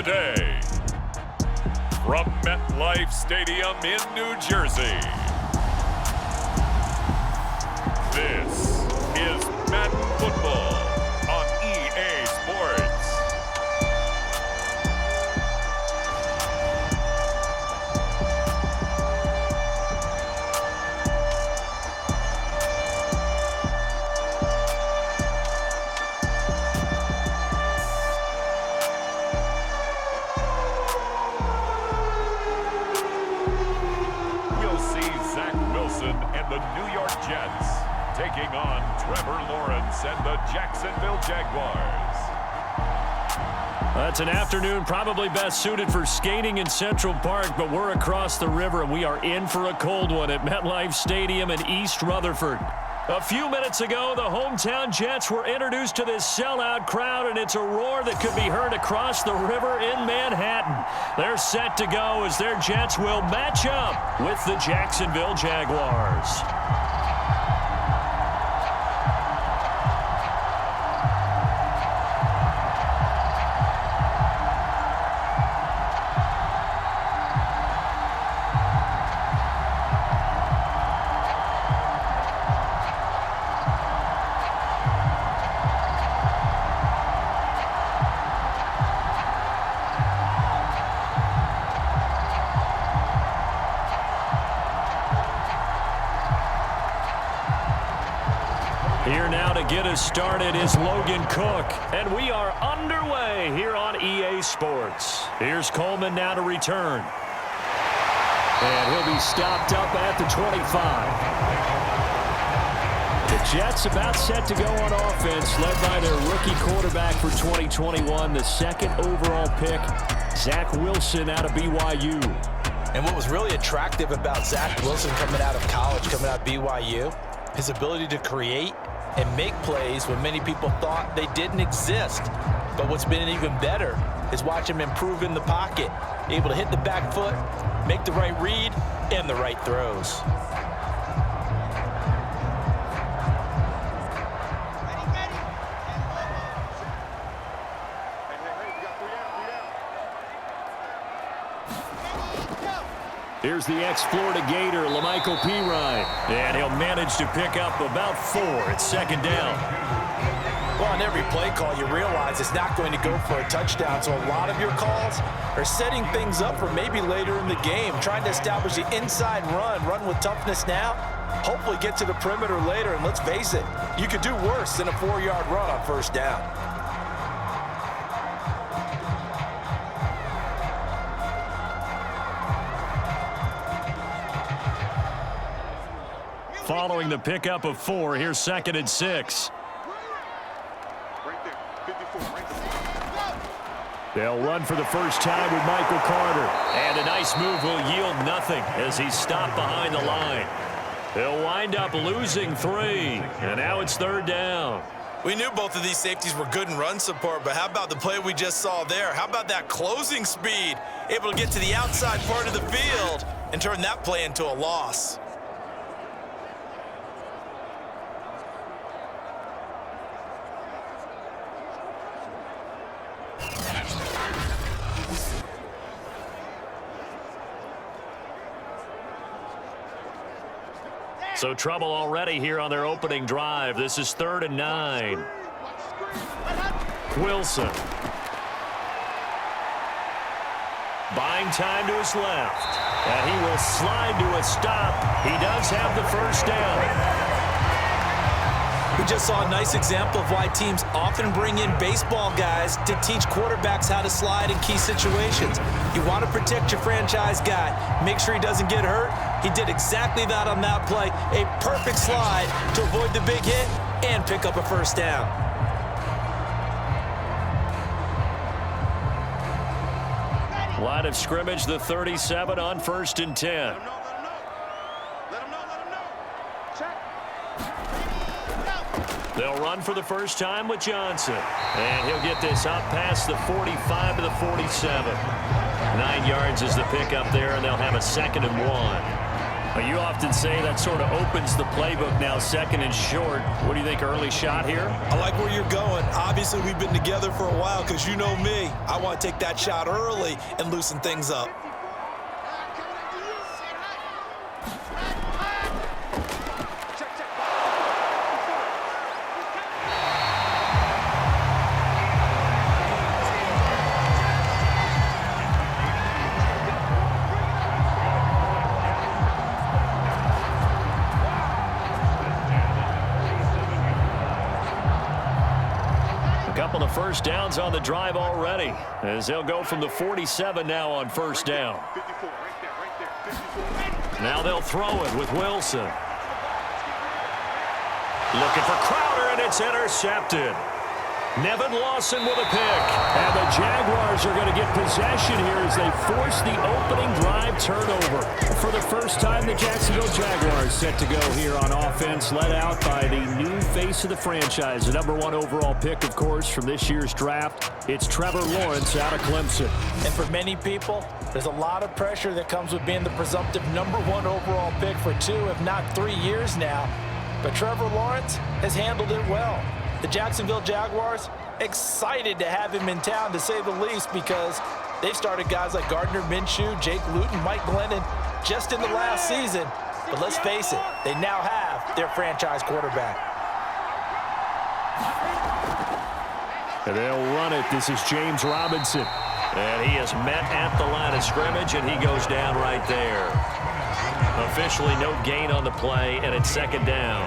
today. From MetLife Stadium in New Jersey, this is Madden Football on EA Sports. And the New York Jets taking on Trevor and the Jacksonville Jaguars. It's an afternoon probably best suited for skating in Central Park, but we're across the river and we are in for a cold one at MetLife Stadium in East Rutherford. A few minutes ago, the hometown Jets were introduced to this sellout crowd, and it's a roar that could be heard across the river in Manhattan. They're set to go as their Jets will match up with the Jacksonville Jaguars. Here now to get us started is Logan Cook, and we are underway here on EA Sports. Here's Coleman now to return. And he'll be stopped up at the 25. The Jets about set to go on offense, led by their rookie quarterback for 2021, the second overall pick, Zach Wilson out of BYU. And what was really attractive about Zach Wilson coming out of college, coming out of BYU, his ability to create and make plays when many people thought they didn't exist. But what's been even better is watch him improve in the pocket, able to hit the back foot, make the right read, and the right throws. Here's the ex-Florida Gator, Lamichael Pirine, and he'll manage to pick up about 4 at second down. Well, on every play call, you realize it's not going to go for a touchdown, so a lot of your calls are setting things up for maybe later in the game, trying to establish the inside run with toughness now, hopefully get to the perimeter later, and let's face it, you could do worse than a 4-yard run on first down. Following the pickup of 4, here's 2nd and 6. They'll run for the first time with Michael Carter. And a nice move will yield nothing as he's stopped behind the line. They'll wind up losing 3. And now it's 3rd down. We knew both of these safeties were good in run support, but how about the play we just saw there? How about that closing speed? Able to get to the outside part of the field and turn that play into a loss. So trouble already here on their opening drive. This is 3rd and 9. Wilson. Buying time to his left. And he will slide to a stop. He does have the first down. We just saw a nice example of why teams often bring in baseball guys to teach quarterbacks how to slide in key situations. You want to protect your franchise guy. Make sure he doesn't get hurt. He did exactly that on that play. A perfect slide to avoid the big hit and pick up a first down. Line of scrimmage, the 37 on 1st and 10. They'll run for the first time with Johnson. And he'll get this up past the 45 to the 47. 9 yards is the pickup there, and they'll have a 2nd and 1. Well, you often say that sort of opens the playbook now, second and short. What do you think, early shot here? I like where you're going. Obviously, we've been together for a while because you know me. I want to take that shot early and loosen things up. Couple of first downs on the drive already, as they'll go from the 47 now on first down. Now they'll throw it with Wilson. Looking for Crowder, and it's intercepted. Nevin Lawson with a pick. And the Jaguars are going to get possession here as they force the opening drive turnover. For the first time, the Jacksonville Jaguars set to go here on offense, led out by the new face of the franchise, the #1 overall pick, of course, from this year's draft. It's Trevor Lawrence out of Clemson. And for many people, there's a lot of pressure that comes with being the presumptive #1 overall pick for 2, if not 3 years now. But Trevor Lawrence has handled it well. The Jacksonville Jaguars excited to have him in town, to say the least, because they've started guys like Gardner Minshew, Jake Luton, Mike Glennon just in the last season. But let's face it, they now have their franchise quarterback. And they'll run it. This is James Robinson. And he is met at the line of scrimmage, and he goes down right there. Officially no gain on the play, and it's second down.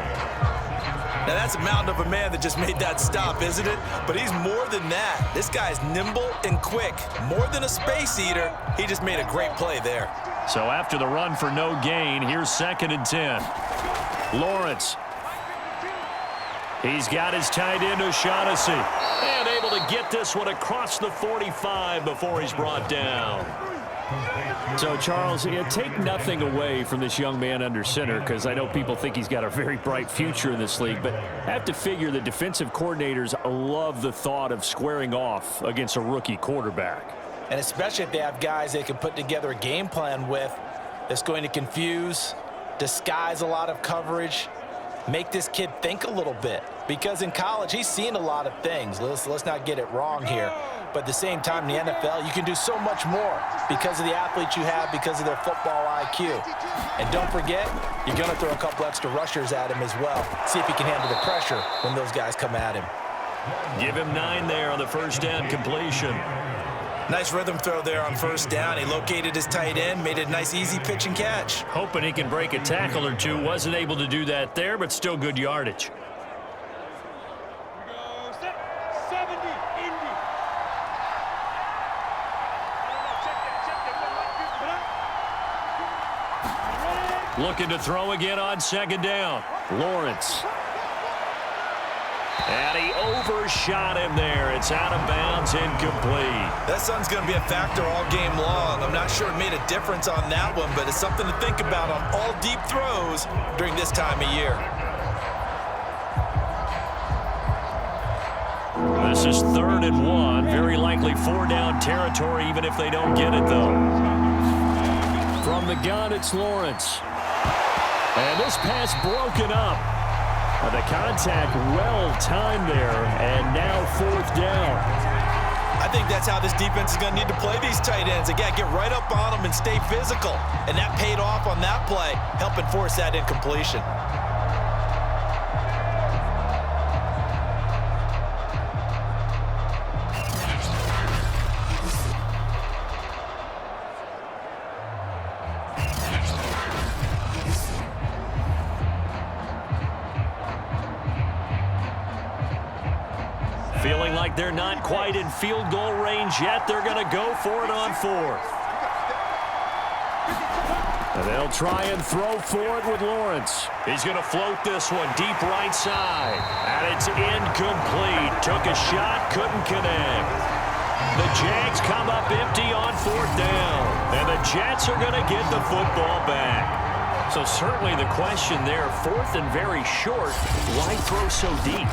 Now, that's a mountain of a man that just made that stop, isn't it? But he's more than that. This guy's nimble and quick. More than a space eater, he just made a great play there. So after the run for no gain, here's 2nd and 10. Lawrence. He's got his tight end, O'Shaughnessy. And able to get this one across the 45 before he's brought down. So, Charles, take nothing away from this young man under center, because I know people think he's got a very bright future in this league, but I have to figure the defensive coordinators love the thought of squaring off against a rookie quarterback. And especially if they have guys they can put together a game plan with that's going to confuse, disguise a lot of coverage, make this kid think a little bit. Because in college, he's seen a lot of things. Let's not get it wrong here. But at the same time, in the NFL, you can do so much more because of the athletes you have, because of their football IQ. And don't forget, you're going to throw a couple extra rushers at him as well. See if he can handle the pressure when those guys come at him. Give him 9 there on the first down completion. Nice rhythm throw there on first down. He located his tight end, made it a nice easy pitch and catch. Hoping he can break a tackle or two. Wasn't able to do that there, but still good yardage. Looking to throw again on 2nd down. Lawrence. And he overshot him there. It's out of bounds, incomplete. That sun's going to be a factor all game long. I'm not sure it made a difference on that one, but it's something to think about on all deep throws during this time of year. This is 3rd and 1. Very likely 4-down territory, even if they don't get it, though. From the gun, it's Lawrence. And this pass broken up. The contact well timed there, and now 4th down. I think that's how this defense is going to need to play these tight ends. Again, get right up on them and stay physical. And that paid off on that play, helping force that incompletion. Feeling like they're not quite in field goal range yet. They're going to go for it on 4th. And they'll try and throw for it with Lawrence. He's going to float this one deep right side. And it's incomplete. Took a shot, couldn't connect. The Jags come up empty on 4th down. And the Jets are going to get the football back. So certainly the question there, 4th and very short, why throw so deep?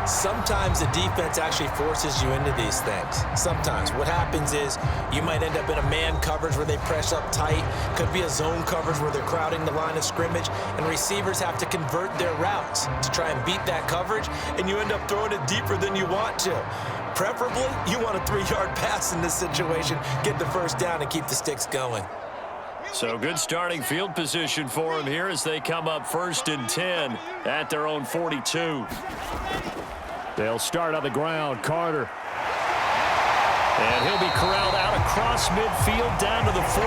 Sometimes the defense actually forces you into these things. Sometimes. What happens is you might end up in a man coverage where they press up tight. Could be a zone coverage where they're crowding the line of scrimmage, and receivers have to convert their routes to try and beat that coverage, and you end up throwing it deeper than you want to. Preferably, you want a 3-yard pass in this situation, get the first down, and keep the sticks going. So good starting field position for him here as they come up 1st and 10 at their own 42. They'll start on the ground. Carter. And he'll be corralled out across midfield down to the 45.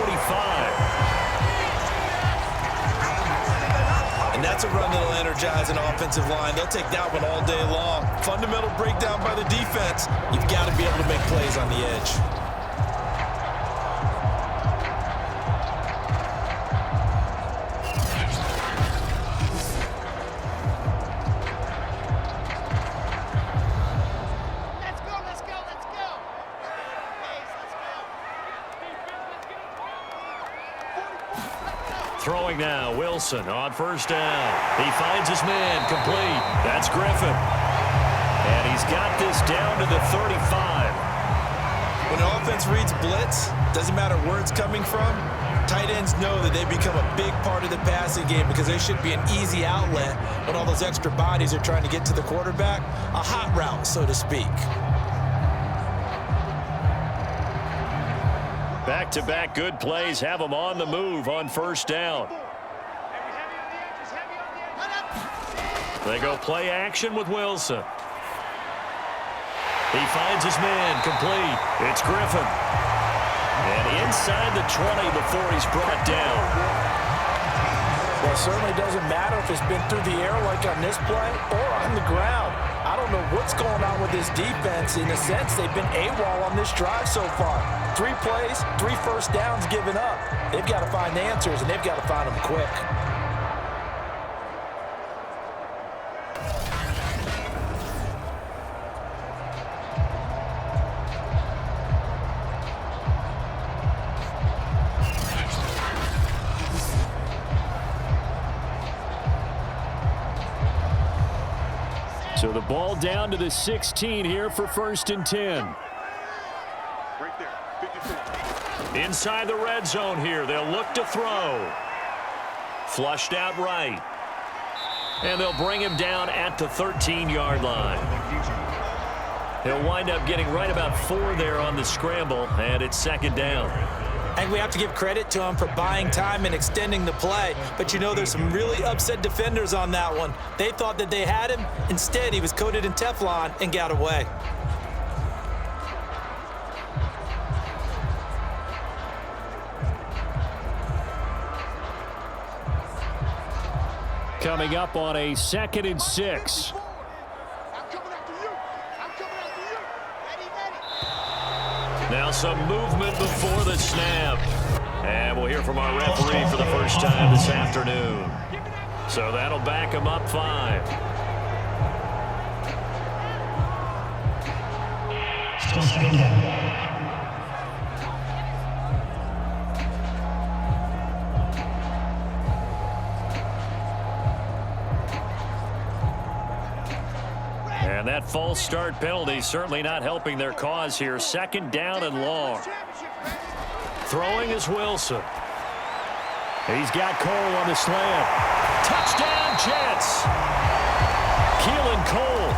And that's a run that'll energize an offensive line. They'll take that one all day long. Fundamental breakdown by the defense. You've got to be able to make plays on the edge. Throwing now, Wilson on 1st down. He finds his man, complete. That's Griffin. And he's got this down to the 35. When an offense reads blitz, doesn't matter where it's coming from, tight ends know that they become a big part of the passing game because they should be an easy outlet when all those extra bodies are trying to get to the quarterback. A hot route, so to speak. Back-to-back good plays have them on the move on 1st down. They go play action with Wilson. He finds his man, complete. It's Griffin. And inside the 20 before he's brought down. Well, it certainly doesn't matter if it's been through the air like on this play or on the ground. I don't know what's going on with this defense. In a sense, they've been AWOL on this drive so far. 3 plays, 3 first downs given up. They've got to find answers, and they've got to find them quick. So the ball down to the 16 here for 1st and 10. Right there, 54. Inside the red zone here. They'll look to throw. Flushed out right. And they'll bring him down at the 13-yard line. He'll wind up getting right about 4 there on the scramble, and it's 2nd down. I think we have to give credit to him for buying time and extending the play. But, you know, there's some really upset defenders on that one. They thought that they had him. Instead, he was coated in Teflon and got away. Coming up on a 2nd and 6. Now some movement before the snap. And we'll hear from our referee for the first time this afternoon. So that'll back him up 5. Still 2nd down. And that false start penalty certainly not helping their cause here. 2nd down and long. Throwing is Wilson. He's got Cole on the slant. Touchdown, Jets. Keelan Cole,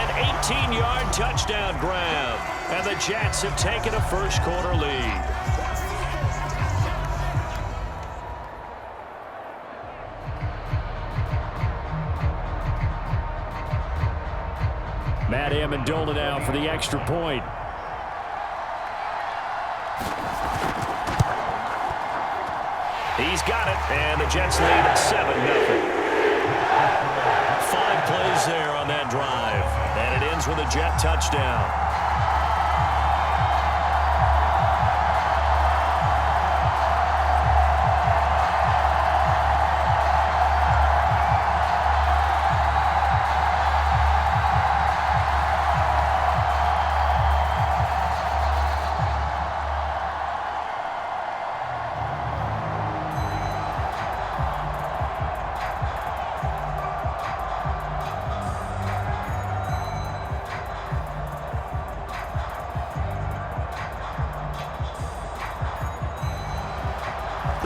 an 18-yard touchdown grab. And the Jets have taken a first-quarter lead. Matt Amendola now for the extra point. He's got it, and the Jets lead at 7-0. 5 plays there on that drive, and it ends with a Jet touchdown.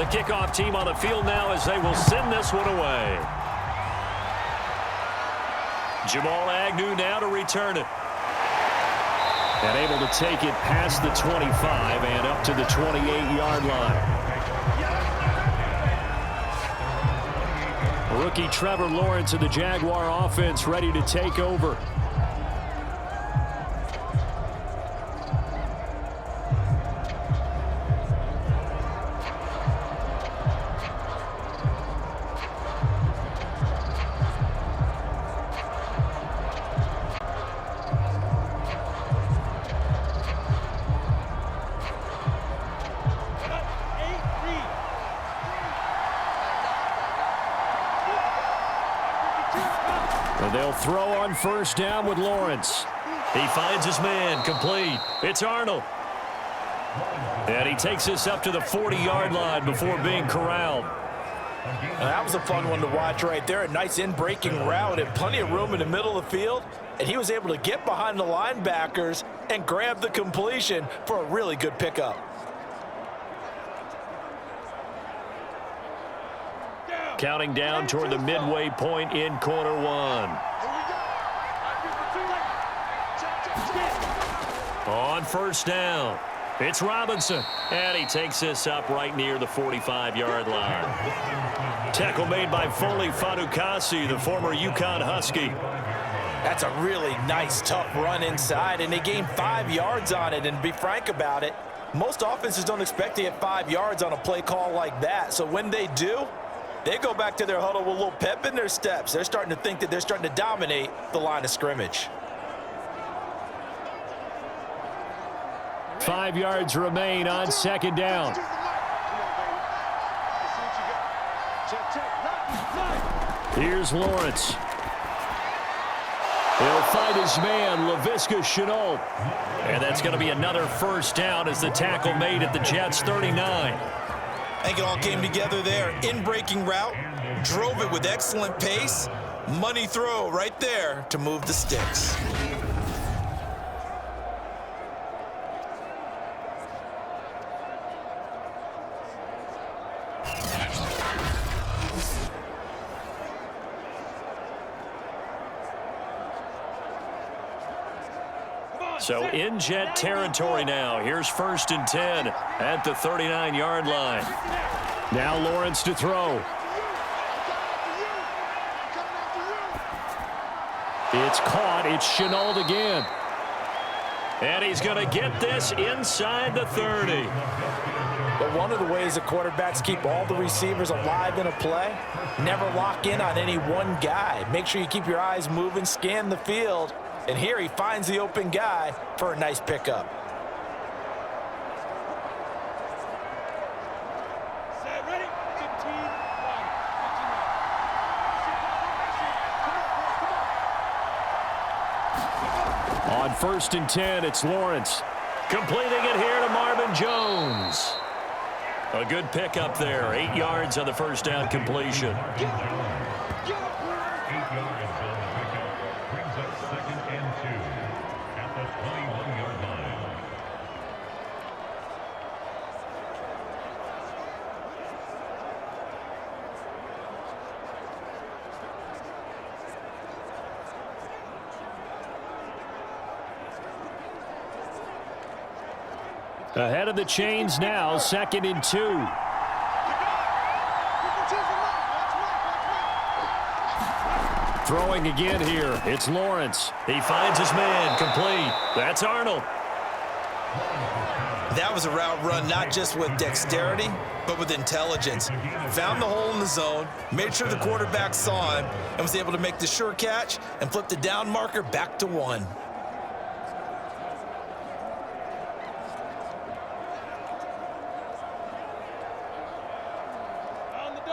The kickoff team on the field now as they will send this one away. Jamal Agnew now to return it. And able to take it past the 25 and up to the 28-yard line. Rookie Trevor Lawrence of the Jaguar offense ready to take over. And they'll throw on first down with Lawrence. He finds his man, complete. It's Arnold. And he takes this up to the 40-yard line before being corralled. That was a fun one to watch right there. A nice in-breaking route and plenty of room in the middle of the field. And he was able to get behind the linebackers and grab the completion for a really good pickup. Counting down toward the midway point in quarter one. On first down, it's Robinson. And he takes this up right near the 45-yard line. Tackle made by Foley Fadukasi, the former UConn Husky. That's a really nice, tough run inside, and they gained 5 yards on it. And to be frank about it, most offenses don't expect to get 5 yards on a play call like that. So when they do, they go back to their huddle with a little pep in their steps. They're starting to think that they're starting to dominate the line of scrimmage. 5 yards remain on second down. Here's Lawrence. He'll find his man, Laviska Shenault. And that's going to be another first down as the tackle made at the Jets' 39. I think it all came together there. In-breaking route, drove it with excellent pace. Money throw right there to move the sticks. So in Jet territory now. Here's 1st and 10 at the 39-yard line. Now Lawrence to throw. It's caught. It's Shenault again. And he's going to get this inside the 30. But one of the ways the quarterbacks keep all the receivers alive in a play, never lock in on any one guy. Make sure you keep your eyes moving, scan the field. And here he finds the open guy for a nice pickup. Set, ready? 15, 1. On 1st and 10, it's Lawrence. Completing it here to Marvin Jones. A good pickup there. 8 yards on the first down completion. Ahead of the chains now, 2nd and 2. Throwing again here. It's Lawrence. He finds his man, complete. That's Arnold. That was a route run not just with dexterity, but with intelligence. Found the hole in the zone, made sure the quarterback saw him, and was able to make the sure catch and flip the down marker back to 1.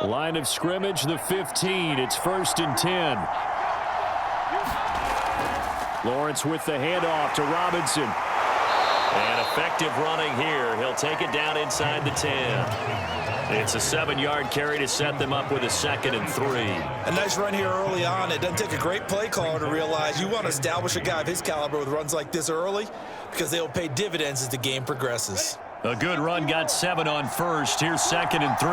Line of scrimmage, the 15. It's 1st and 10. Lawrence with the handoff to Robinson. And effective running here. He'll take it down inside the 10. It's a 7-yard carry to set them up with a 2nd and 3. A nice run here early on. It doesn't take a great play caller to realize you want to establish a guy of his caliber with runs like this early because they'll pay dividends as the game progresses. A good run got 7 on first. Here's 2nd and 3.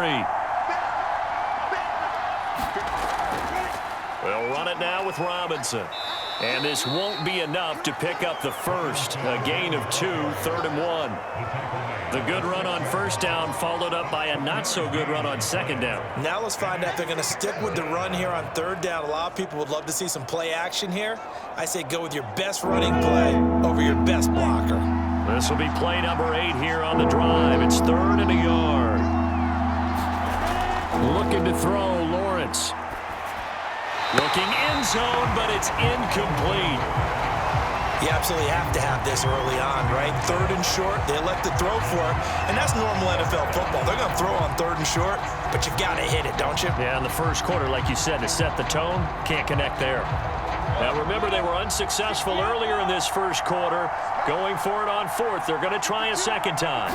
They'll run it now with Robinson. And this won't be enough to pick up the first. A gain of 2, 3rd and 1. The good run on first down followed up by a not-so-good run on 2nd down. Now let's find out if they're going to stick with the run here on 3rd down. A lot of people would love to see some play action here. I say go with your best running play over your best blocker. This will be play number 8 here on the drive. It's 3rd and a yard. Looking to throw, Lawrence. Looking end zone, but it's incomplete. You absolutely have to have this early on, right? 3rd and short, they elect to throw for it, and that's normal NFL football. They're going to throw on 3rd and short, but you got to hit it, don't you? Yeah, in the first quarter, like you said, to set the tone, can't connect there. Now, remember, they were unsuccessful earlier in this first quarter. Going for it on 4th. They're going to try a 2nd time.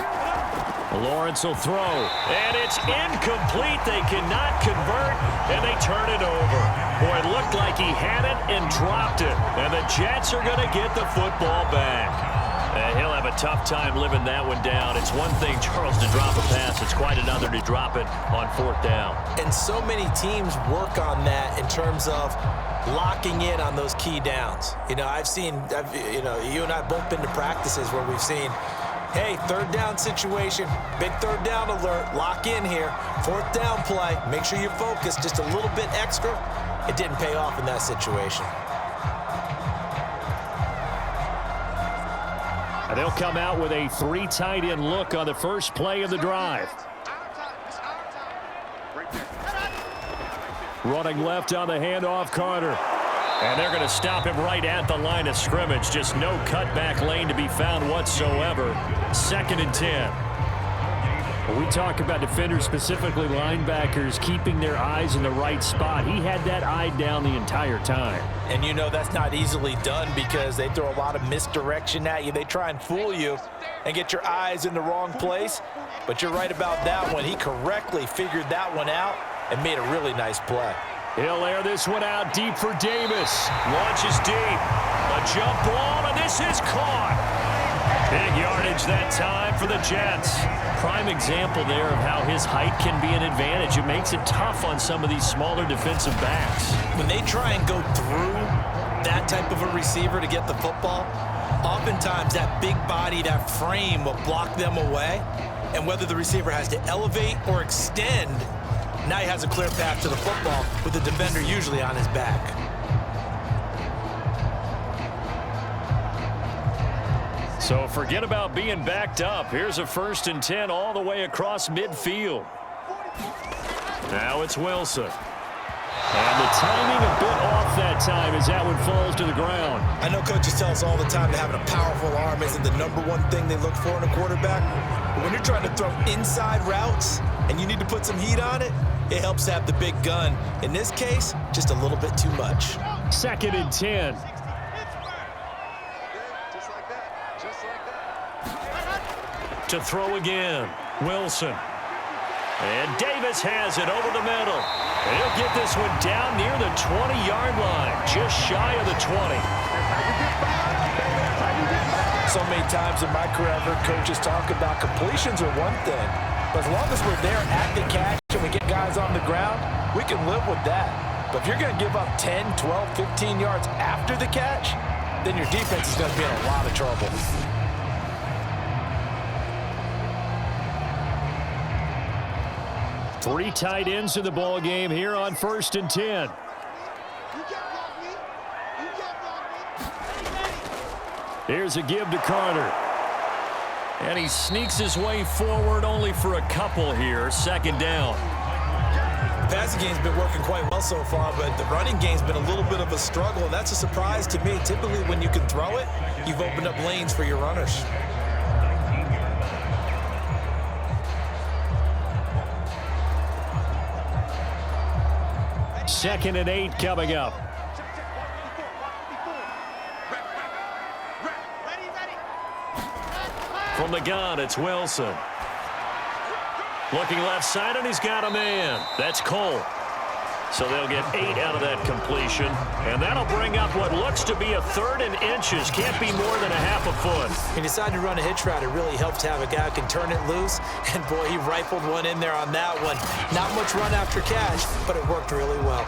Lawrence will throw, and it's incomplete. They cannot convert, and they turn it over. Boy, it looked like he had it and dropped it, and the Jets are going to get the football back. He'll have a tough time living that one down. It's one thing, Charles, to drop a pass. It's quite another to drop it on 4th down. And so many teams work on that in terms of locking in on those key downs. You know, you and I both been to practices where we've seen, hey, 3rd down situation, big 3rd down alert, lock in here, 4th down play, make sure you're focused just a little bit extra. It didn't pay off in that situation. And they'll come out with a 3 tight end look on the first play of the drive. Running left on the handoff, Carter. And they're going to stop him right at the line of scrimmage. Just no cutback lane to be found whatsoever. 2nd and 10. When we talk about defenders, specifically linebackers, keeping their eyes in the right spot, he had that eye down the entire time. And you know that's not easily done because they throw a lot of misdirection at you. They try and fool you and get your eyes in the wrong place. But you're right about that one. He correctly figured that one out and made a really nice play. He'll air this one out deep for Davis. Launches deep. A jump ball, and this is caught. Big yardage that time for the Jets. Prime example there of how his height can be an advantage. It makes it tough on some of these smaller defensive backs. When they try and go through that type of a receiver to get the football, oftentimes that big body, that frame will block them away. And whether the receiver has to elevate or extend, now he has a clear path to the football with the defender usually on his back. So forget about being backed up. Here's a 1st and 10 all the way across midfield. Now it's Wilson. And the timing a bit off that time as that one falls to the ground. I know coaches tell us all the time that having a powerful arm isn't the #1 thing they look for in a quarterback. But when you're trying to throw inside routes and you need to put some heat on it, it helps to have the big gun. In this case, just a little bit too much. 2nd and 10. To throw again, Wilson. And Davis has it over the middle. And he'll get this one down near the 20-yard line, just shy of the 20. So many times in my career, I've heard coaches talk about completions are one thing, but as long as we're there at the catch and we get guys on the ground, we can live with that. But if you're going to give up 10, 12, 15 yards after the catch, then your defense is going to be in a lot of trouble. Three tight ends in the ball game here on 1st and 10. Here's a give to Carter. And he sneaks his way forward only for a couple here. 2nd down. The passing game's been working quite well so far, but the running game's been a little bit of a struggle, and that's a surprise to me. Typically, when you can throw it, you've opened up lanes for your runners. Second and 8 coming up. From the gun, it's Wilson. Looking left side, and he's got a man. That's Cole. So they'll get 8 out of that completion. And that'll bring up what looks to be a 3rd and inches. Can't be more than a half a foot. He decided to run a hitch route. It really helps to have a guy who can turn it loose. And, boy, he rifled one in there on that one. Not much run after catch, but it worked really well.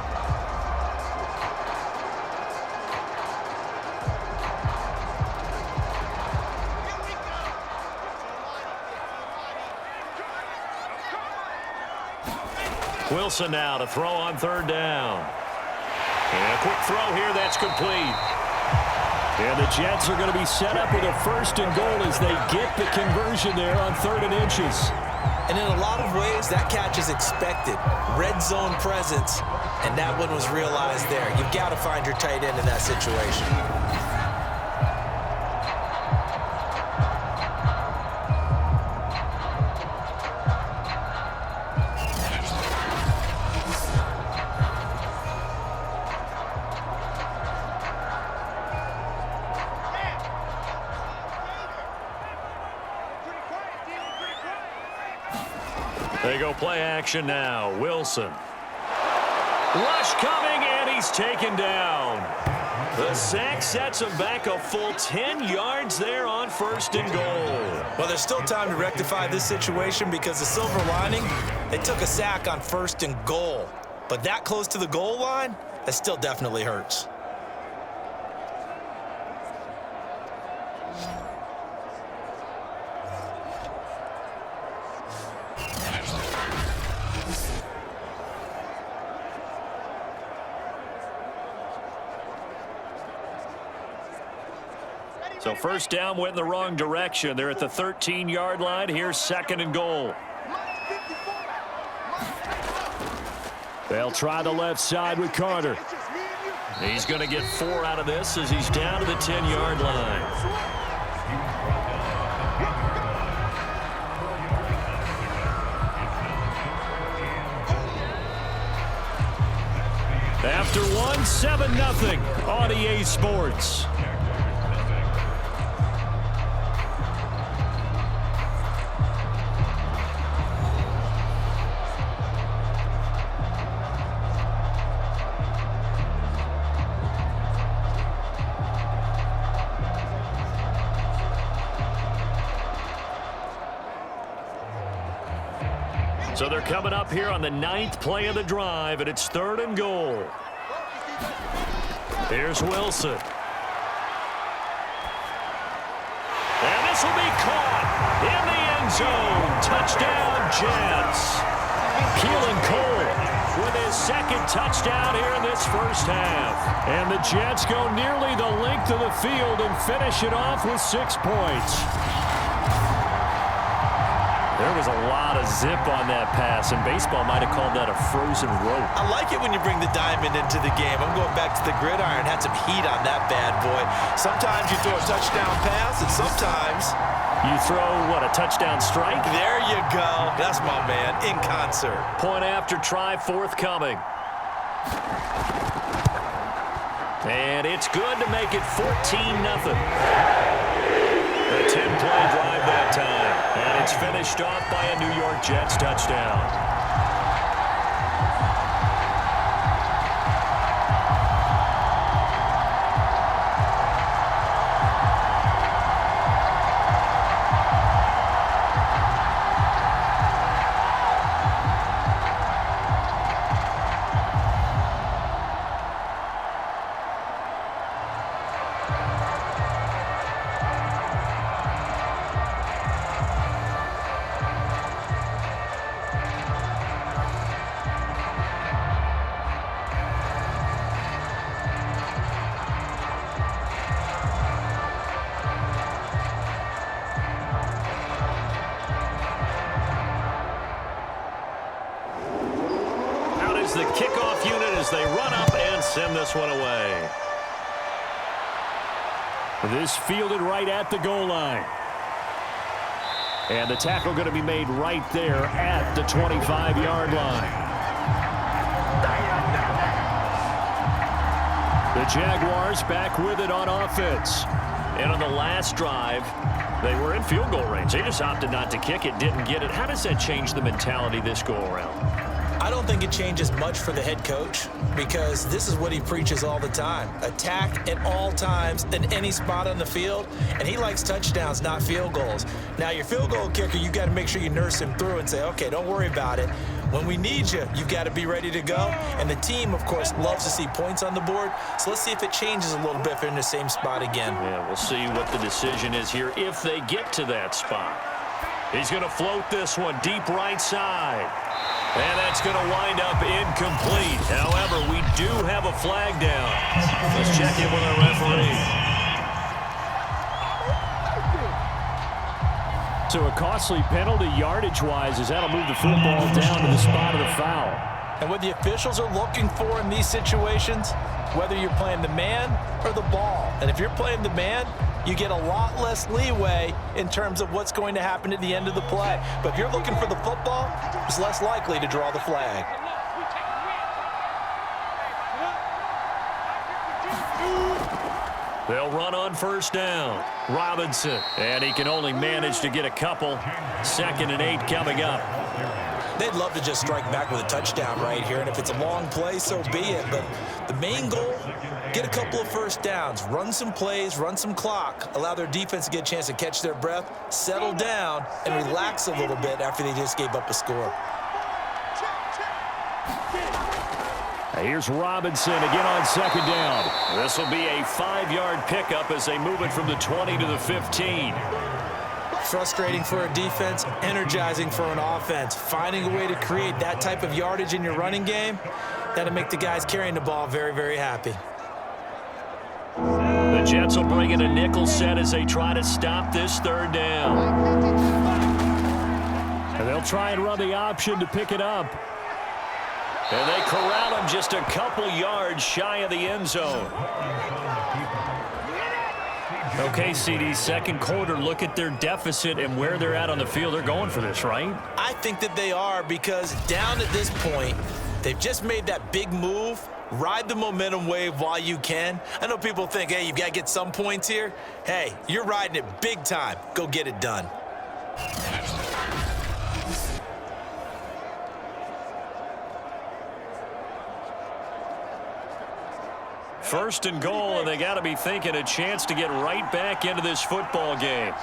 Wilson now to throw on 3rd down. And a quick throw here, that's complete. And the Jets are going to be set up with a 1st and goal as they get the conversion there on 3rd and inches. And in a lot of ways, that catch is expected. Red zone presence, and that one was realized there. You've got to find your tight end in that situation. They go play action now. Wilson. Rush coming, and he's taken down. The sack sets him back a full 10 yards there on 1st and goal. Well, there's still time to rectify this situation because the silver lining, they took a sack on 1st and goal. But that close to the goal line, that still definitely hurts. So 1st down went in the wrong direction. They're at the 13-yard line. Here's 2nd and goal. They'll try the left side with Carter. He's going to get 4 out of this as he's down to the 10-yard line. After one, 7-0 on EA Sports. So they're coming up here on the 9th play of the drive, and it's 3rd and goal. Here's Wilson. And this will be caught in the end zone. Touchdown, Jets. Keelan Cole with his 2nd touchdown here in this 1st half. And the Jets go nearly the length of the field and finish it off with 6 points. There was a lot of zip on that pass, and baseball might have called that a frozen rope. I like it when you bring the diamond into the game. I'm going back to the gridiron. Had some heat on that bad boy. Sometimes you throw a touchdown pass, and sometimes you throw, what, a touchdown strike? There you go. That's my man, in concert. Point after try forthcoming. And it's good to make it 14-0. A 10-play drive that time. And it's finished off by a New York Jets touchdown. The kickoff unit as they run up and send this one away. This fielded right at the goal line. And the tackle going to be made right there at the 25-yard line. The Jaguars back with it on offense. And on the last drive, they were in field goal range. They just opted not to kick it, didn't get it. How does that change the mentality this go-around? I don't think it changes much for the head coach because this is what he preaches all the time. Attack at all times in any spot on the field, and he likes touchdowns, not field goals. Now, your field goal kicker, you got to make sure you nurse him through and say, okay, don't worry about it. When we need you, you've got to be ready to go. And the team, of course, loves to see points on the board. So let's see if it changes a little bit if they're in the same spot again. Yeah, we'll see what the decision is here if they get to that spot. He's going to float this one deep right side. And that's going to wind up incomplete. However, we do have a flag down. Let's check in with our referee. So a costly penalty yardage-wise as that'll move the football down to the spot of the foul. And what the officials are looking for in these situations, whether you're playing the man or the ball. And if you're playing the man, you get a lot less leeway in terms of what's going to happen at the end of the play. But if you're looking for the football, it's less likely to draw the flag. They'll run on first down. Robinson, and he can only manage to get a couple. 2nd and 8 coming up. They'd love to just strike back with a touchdown right here, and if it's a long play, so be it. But the main goal, get a couple of first downs, run some plays, run some clock, allow their defense to get a chance to catch their breath, settle down, and relax a little bit after they just gave up a score. Here's Robinson again on 2nd down. This will be a 5-yard pickup as they move it from the 20 to the 15. Frustrating for a defense, energizing for an offense. Finding a way to create that type of yardage in your running game, that'll make the guys carrying the ball very, very happy. The Jets will bring in a nickel set as they try to stop this 3rd down. And they'll try and run the option to pick it up. And they corral him just a couple yards shy of the end zone. Okay, CD, second quarter, look at their deficit and where they're at on the field. They're going for this, right? I think that they are because down at this point, they've just made that big move. Ride the momentum wave while you can. I know people think, hey, you've got to get some points here. Hey, you're riding it big time. Go get it done. First and goal, and they got to be thinking a chance to get right back into this football game.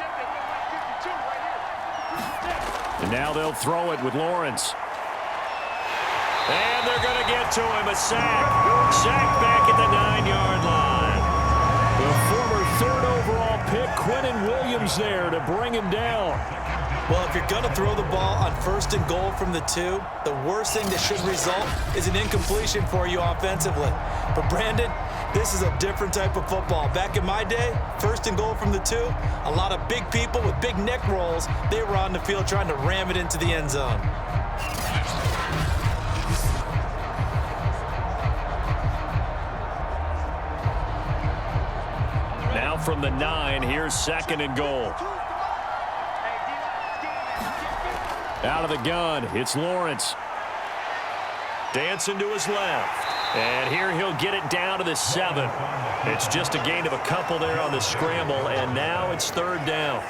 And now they'll throw it with Lawrence. And they're going to get to him. A sack. Sack back at the 9-yard line. The former 3rd overall pick, Quentin Williams, there to bring him down. Well, if you're going to throw the ball on 1st and goal from the 2, the worst thing that should result is an incompletion for you offensively. But, Brandon, this is a different type of football. Back in my day, 1st and goal from the 2, a lot of big people with big neck rolls, they were on the field trying to ram it into the end zone. Now from the 9, here's 2nd and goal. Out of the gun, it's Lawrence. Dancing to his left. And here he'll get it down to the 7. It's just a gain of a couple there on the scramble, and now it's 3rd down.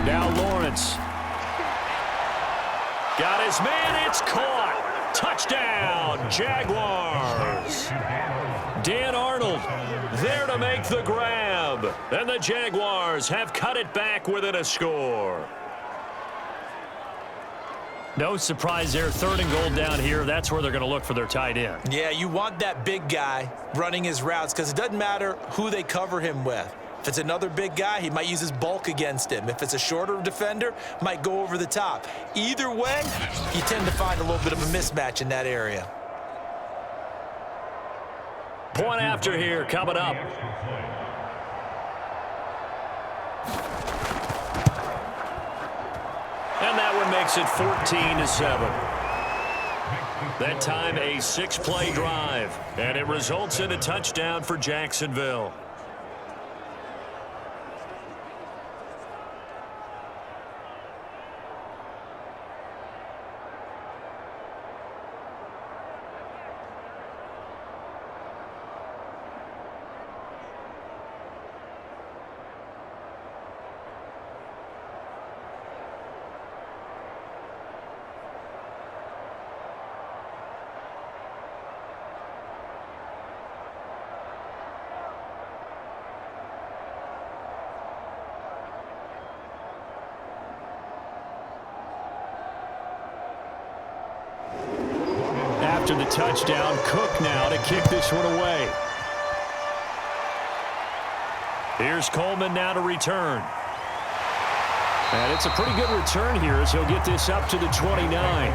Now Lawrence. Got his man, it's caught. Touchdown, Jaguars. Dan Arnold there to make the grab. And the Jaguars have cut it back within a score. No surprise there, 3rd and goal down here. That's where they're going to look for their tight end. Yeah, you want that big guy running his routes because it doesn't matter who they cover him with. If it's another big guy, he might use his bulk against him. If it's a shorter defender, might go over the top. Either way, you tend to find a little bit of a mismatch in that area. Point after here coming up. And that one makes it 14-7. That time a 6-play drive, and it results in a touchdown for Jacksonville. after the touchdown. Cook now to kick this one away. Here's Coleman now to return. And it's a pretty good return here as he'll get this up to the 29.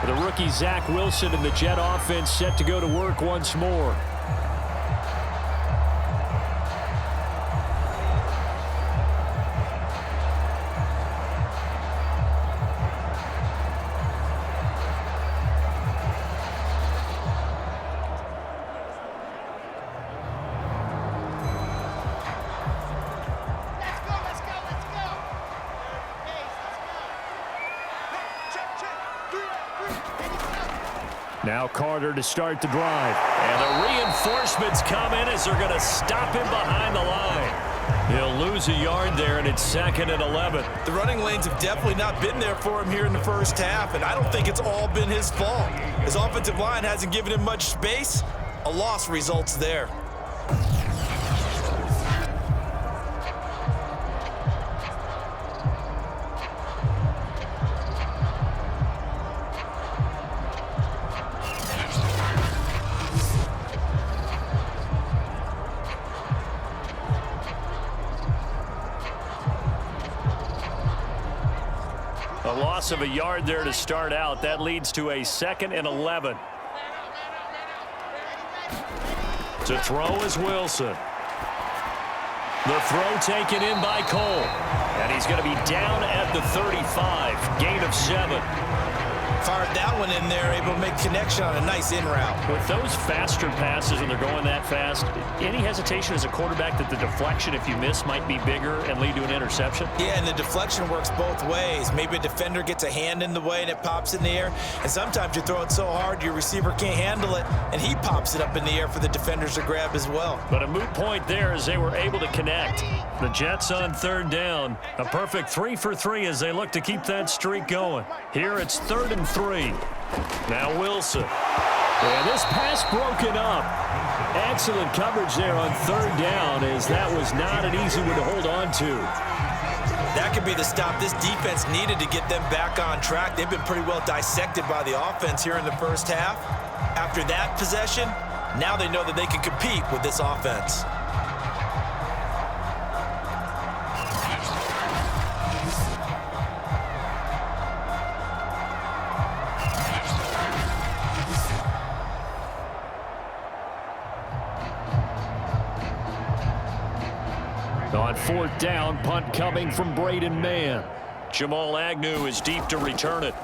The rookie Zach Wilson and the Jet offense set to go to work once more. Now Carter to start the drive. And the reinforcements come in as they're going to stop him behind the line. He'll lose a yard there, and it's 2nd and 11. The running lanes have definitely not been there for him here in the first half, and I don't think it's all been his fault. His offensive line hasn't given him much space. A loss results there. A loss of a yard there to start out. That leads to a 2nd and 11. To throw is Wilson. The throw taken in by Cole. And he's going to be down at the 35. Gain of 7. Fired that one in there, able to make connection on a nice in route. With those faster passes when they're going that fast, any hesitation as a quarterback that the deflection, if you miss, might be bigger and lead to an interception? Yeah, and the deflection works both ways. Maybe a defender gets a hand in the way and it pops in the air. And sometimes you throw it so hard your receiver can't handle it, and he pops it up in the air for the defenders to grab as well. But a moot point there as they were able to connect. The Jets on 3rd down. A perfect 3 for 3 as they look to keep that streak going. Here it's 3rd and 3. Now Wilson. And this pass broken up. Excellent coverage there on 3rd down as that was not an easy one to hold on to. That could be the stop this defense needed to get them back on track. They've been pretty well dissected by the offense here in the first half. After that possession, now they know that they can compete with this offense. On 4th down, punt coming from Braden Mann. Jamal Agnew is deep to return it.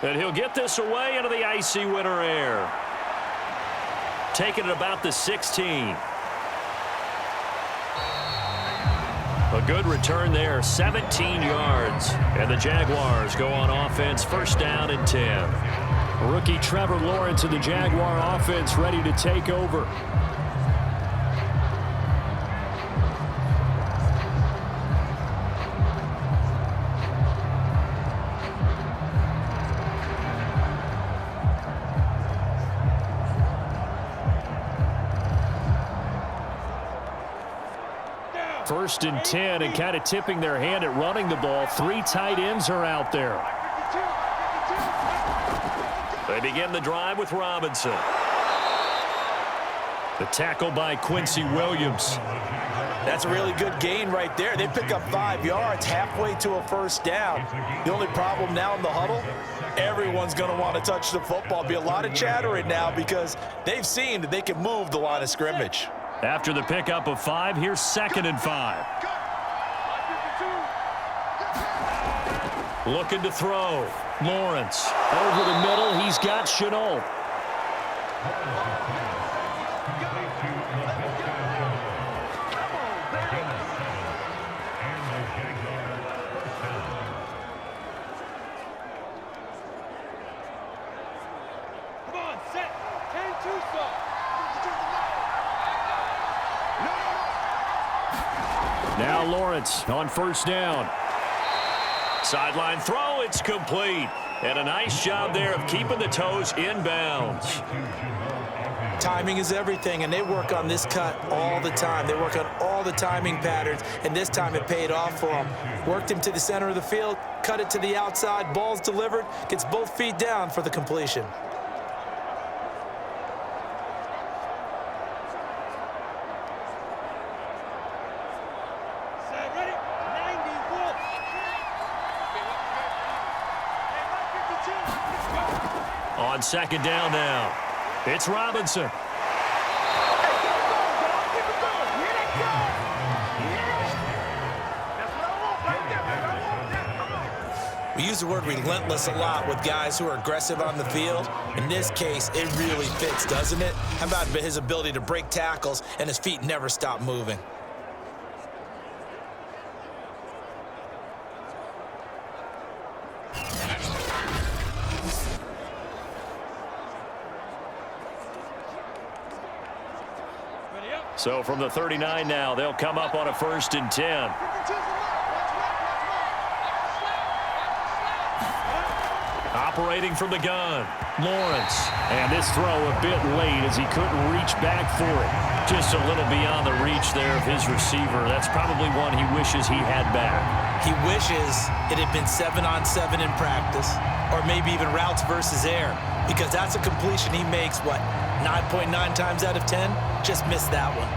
And he'll get this away into the icy winter air. Taking it about the 16. A good return there, 17 yards. And the Jaguars go on offense, 1st down and 10. Rookie Trevor Lawrence of the Jaguar offense ready to take over. First and 10, and kind of tipping their hand at running the ball. 3 tight ends are out there. They begin the drive with Robinson. The tackle by Quincy Williams. That's a really good gain right there. They pick up 5 yards halfway to a 1st down. The only problem now in the huddle, everyone's going to want to touch the football. Be a lot of chattering now because they've seen that they can move the line of scrimmage. After the pickup of 5, here's 2nd and 5. Looking to throw. Lawrence over the middle. He's got Chenault. Come on, set. 10-2 stop. Now Lawrence on 1st down. Sideline throw, it's complete. And a nice job there of keeping the toes inbounds. Timing is everything, and they work on this cut all the time. They work on all the timing patterns, and this time it paid off for them. Worked him to the center of the field, cut it to the outside, ball's delivered, gets both feet down for the completion. On second down now, it's Robinson. We use the word relentless a lot with guys who are aggressive on the field. In this case, it really fits, doesn't it? How about his ability to break tackles and his feet never stop moving? So from the 39 now, they'll come up on a 1st and 10. Operating from the gun, Lawrence. And this throw a bit late as he couldn't reach back for it. Just a little beyond the reach there of his receiver. That's probably one he wishes he had back. He wishes it had been 7-on-7 in practice, or maybe even routes versus air, because that's a completion he makes, what, 9.9 times out of 10? Just missed that one.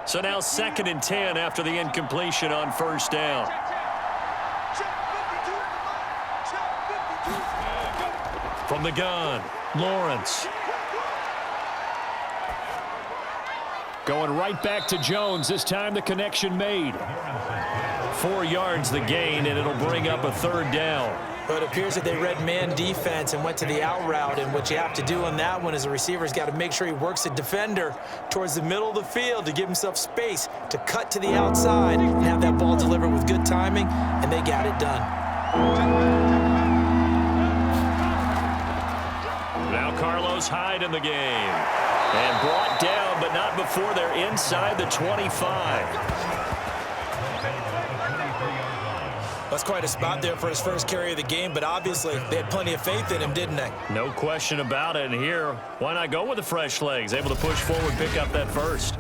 So now 2nd and 10 after the incompletion on 1st down. From the gun, Lawrence. Going right back to Jones. This time the connection made. 4 yards the gain, and it'll bring up a 3rd down. But it appears that they read man defense and went to the out route, and what you have to do on that one is the receiver's got to make sure he works the defender towards the middle of the field to give himself space to cut to the outside and have that ball delivered with good timing, and they got it done. Now Carlos Hyde in the game. And brought down, but not before they're inside the 25. That's quite a spot there for his first carry of the game, but obviously they had plenty of faith in him, didn't they? No question about it. And here, why not go with the fresh legs? Able to push forward, pick up that first.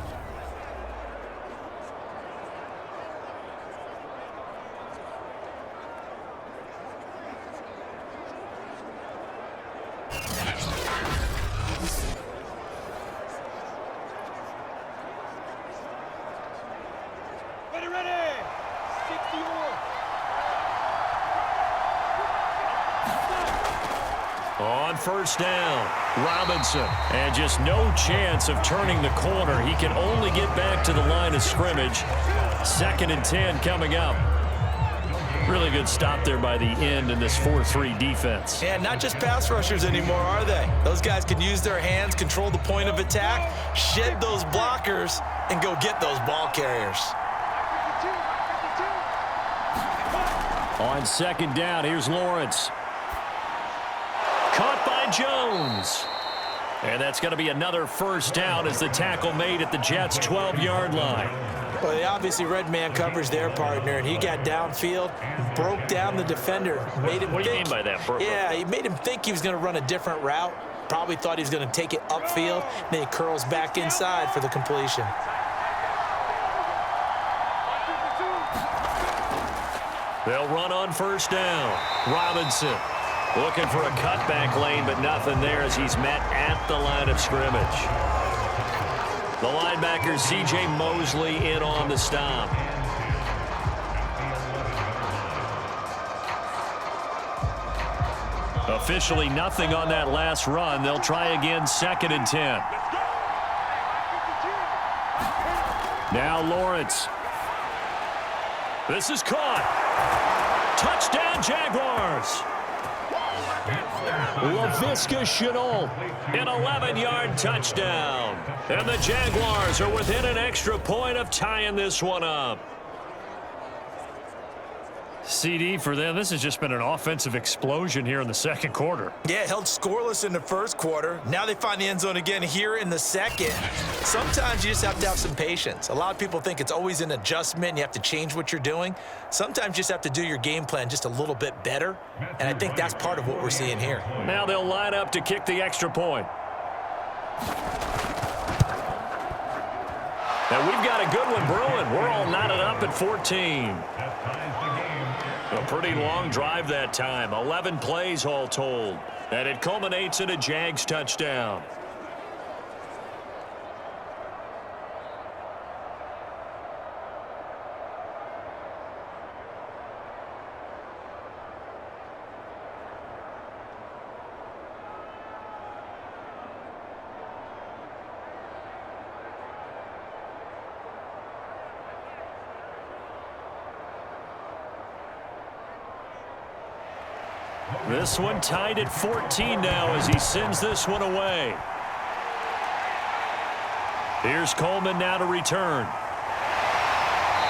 On 1st down, Robinson. And just no chance of turning the corner. He can only get back to the line of scrimmage. 2nd and 10 coming up. Really good stop there by the end in this 4-3 defense. And not just pass rushers anymore, are they? Those guys can use their hands, control the point of attack, shed those blockers, and go get those ball carriers. On 2nd down, here's Lawrence. Caught by Jones. And that's going to be another 1st down as the tackle made at the Jets' 12-yard line. Well, they obviously read man coverage their partner, and he got downfield, broke down the defender, made him What do you think. mean by that, bro? Yeah, he made him think he was going to run a different route. Probably thought he was going to take it upfield, and then he curls back inside for the completion. They'll run on 1st down. Robinson looking for a cutback lane, but nothing there as he's met at the line of scrimmage. The linebacker, C.J. Mosley, in on the stop. Officially nothing on that last run. They'll try again, 2nd and 10. Now Lawrence. This is caught. Touchdown, Jaguars. Laviska Shenault, an 11-yard touchdown. And the Jaguars are within an extra point of tying this one up. CD for them. This has just been an offensive explosion here in the second quarter. Yeah, held scoreless in the first quarter. Now they find the end zone again here in the second. Sometimes you just have to have some patience. A lot of people think it's always an adjustment. You have to change what you're doing. Sometimes you just have to do your game plan just a little bit better, and I think that's part of what we're seeing here. Now they'll line up to kick the extra point. And we've got a good one brewing. We're all knotted up at 14. A pretty long drive that time. 11 plays all told. And it culminates in a Jags touchdown. This one tied at 14 now as he sends this one away. Here's Coleman now to return.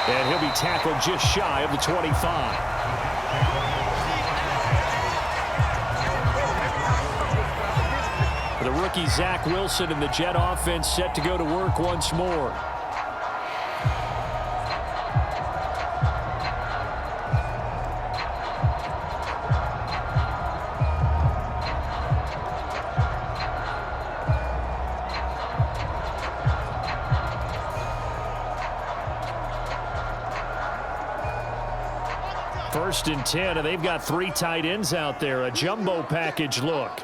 And he'll be tackled just shy of the 25. The rookie Zach Wilson and the Jet offense set to go to work once more. First and 10, and they've got 3 tight ends out there. A jumbo package look.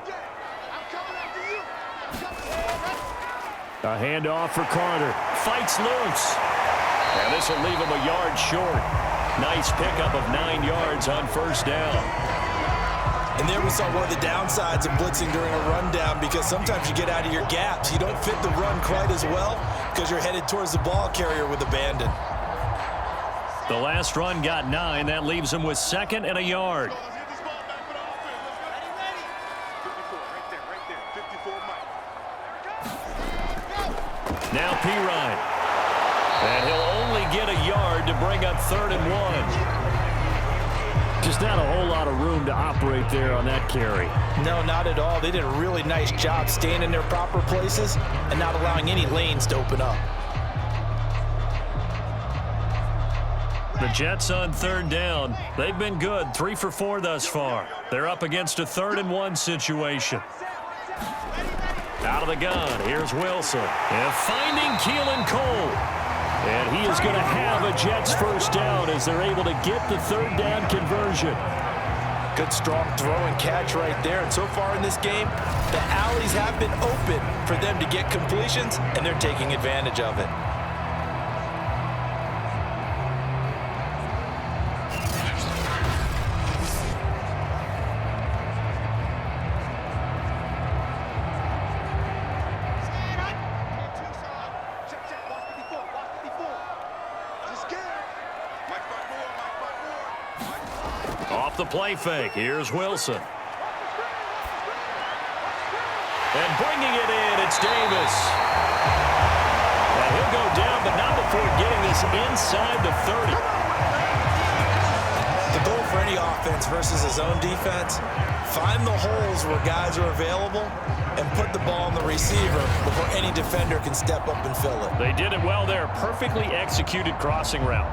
A handoff for Carter. Fights loose. And this will leave him a yard short. Nice pickup of 9 yards on first down. And there we saw one of the downsides of blitzing during a rundown, because sometimes you get out of your gaps. You don't fit the run quite as well because you're headed towards the ball carrier with abandon. The last run got 9. That leaves him with 2nd and a yard. Now Pirine. And he'll only get a yard to bring up 3rd and 1. Just not a whole lot of room to operate there on that carry. No, not at all. They did a really nice job staying in their proper places and not allowing any lanes to open up. The Jets on 3rd down. They've been good. 3 for 4 thus far. They're up against a 3rd and 1 situation. Out of the gun. Here's Wilson. And finding Keelan Cole. And he is going to have a Jets first down as they're able to get the 3rd down conversion. Good strong throw and catch right there. And so far in this game, the alleys have been open for them to get completions, and they're taking advantage of it. Off the play fake. Here's Wilson. And bringing it in, it's Davis. And he'll go down, but not before getting this inside the 30. The goal for any offense versus his own defense, find the holes where guys are available and put the ball on the receiver before any defender can step up and fill it. They did it well there. Perfectly executed crossing route.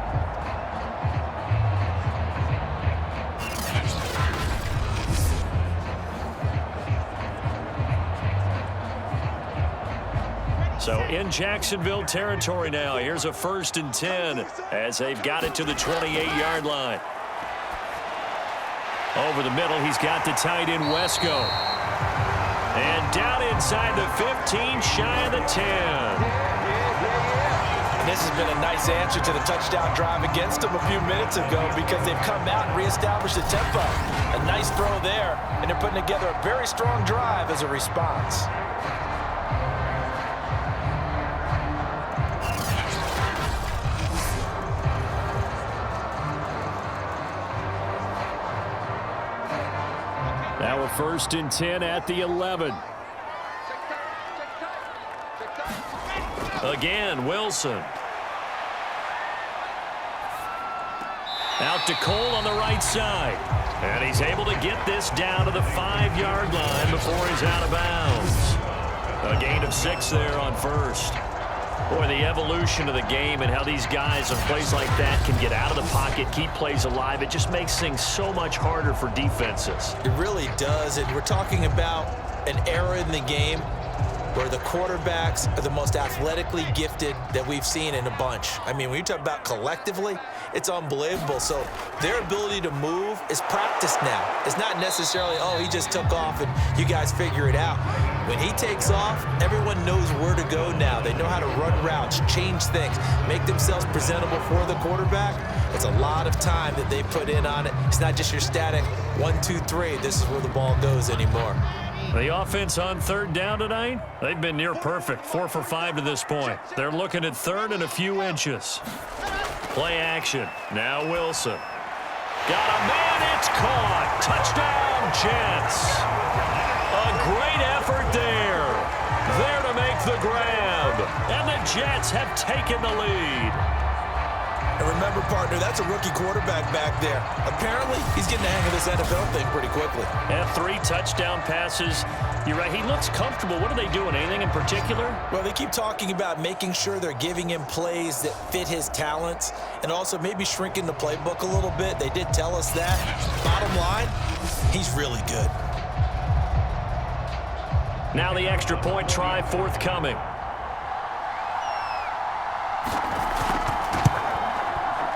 So in Jacksonville territory now. Here's a 1st and 10 as they've got it to the 28-yard line. Over the middle, he's got the tight end Wesco. And down inside the 15, shy of the 10. And this has been a nice answer to the touchdown drive against them a few minutes ago, because they've come out and reestablished the tempo. A nice throw there, and they're putting together a very strong drive as a response. Now a 1st and 10 at the 11. Again, Wilson. Out to Cole on the right side. And he's able to get this down to the 5-yard line before he's out of bounds. A gain of 6 there on first. Boy, the evolution of the game and how these guys on plays like that can get out of the pocket, keep plays alive, it just makes things so much harder for defenses. It really does, and we're talking about an era in the game where the quarterbacks are the most athletically gifted that we've seen in a bunch. I mean, when you talk about collectively, it's unbelievable. So their ability to move is practiced now. It's not necessarily, oh, he just took off and you guys figure it out. When he takes off, everyone knows where to go now. They know how to run routes, change things, make themselves presentable for the quarterback. It's a lot of time that they put in on it. It's not just your static 1, 2, 3. This is where the ball goes anymore. The offense on third down tonight, they've been near perfect, 4 for 5 to this point. They're looking at third and a few inches. Play action. Now Wilson. Got a man, it's caught. Touchdown, Jets. A great effort there. There to make the grab. And the Jets have taken the lead. And remember, partner, that's a rookie quarterback back there. Apparently, he's getting the hang of this NFL thing pretty quickly. And 3 touchdown passes. You're right, he looks comfortable. What are they doing? Anything in particular? Well, they keep talking about making sure they're giving him plays that fit his talents and also maybe shrinking the playbook a little bit. They did tell us that. Bottom line, he's really good. Now the extra point try forthcoming.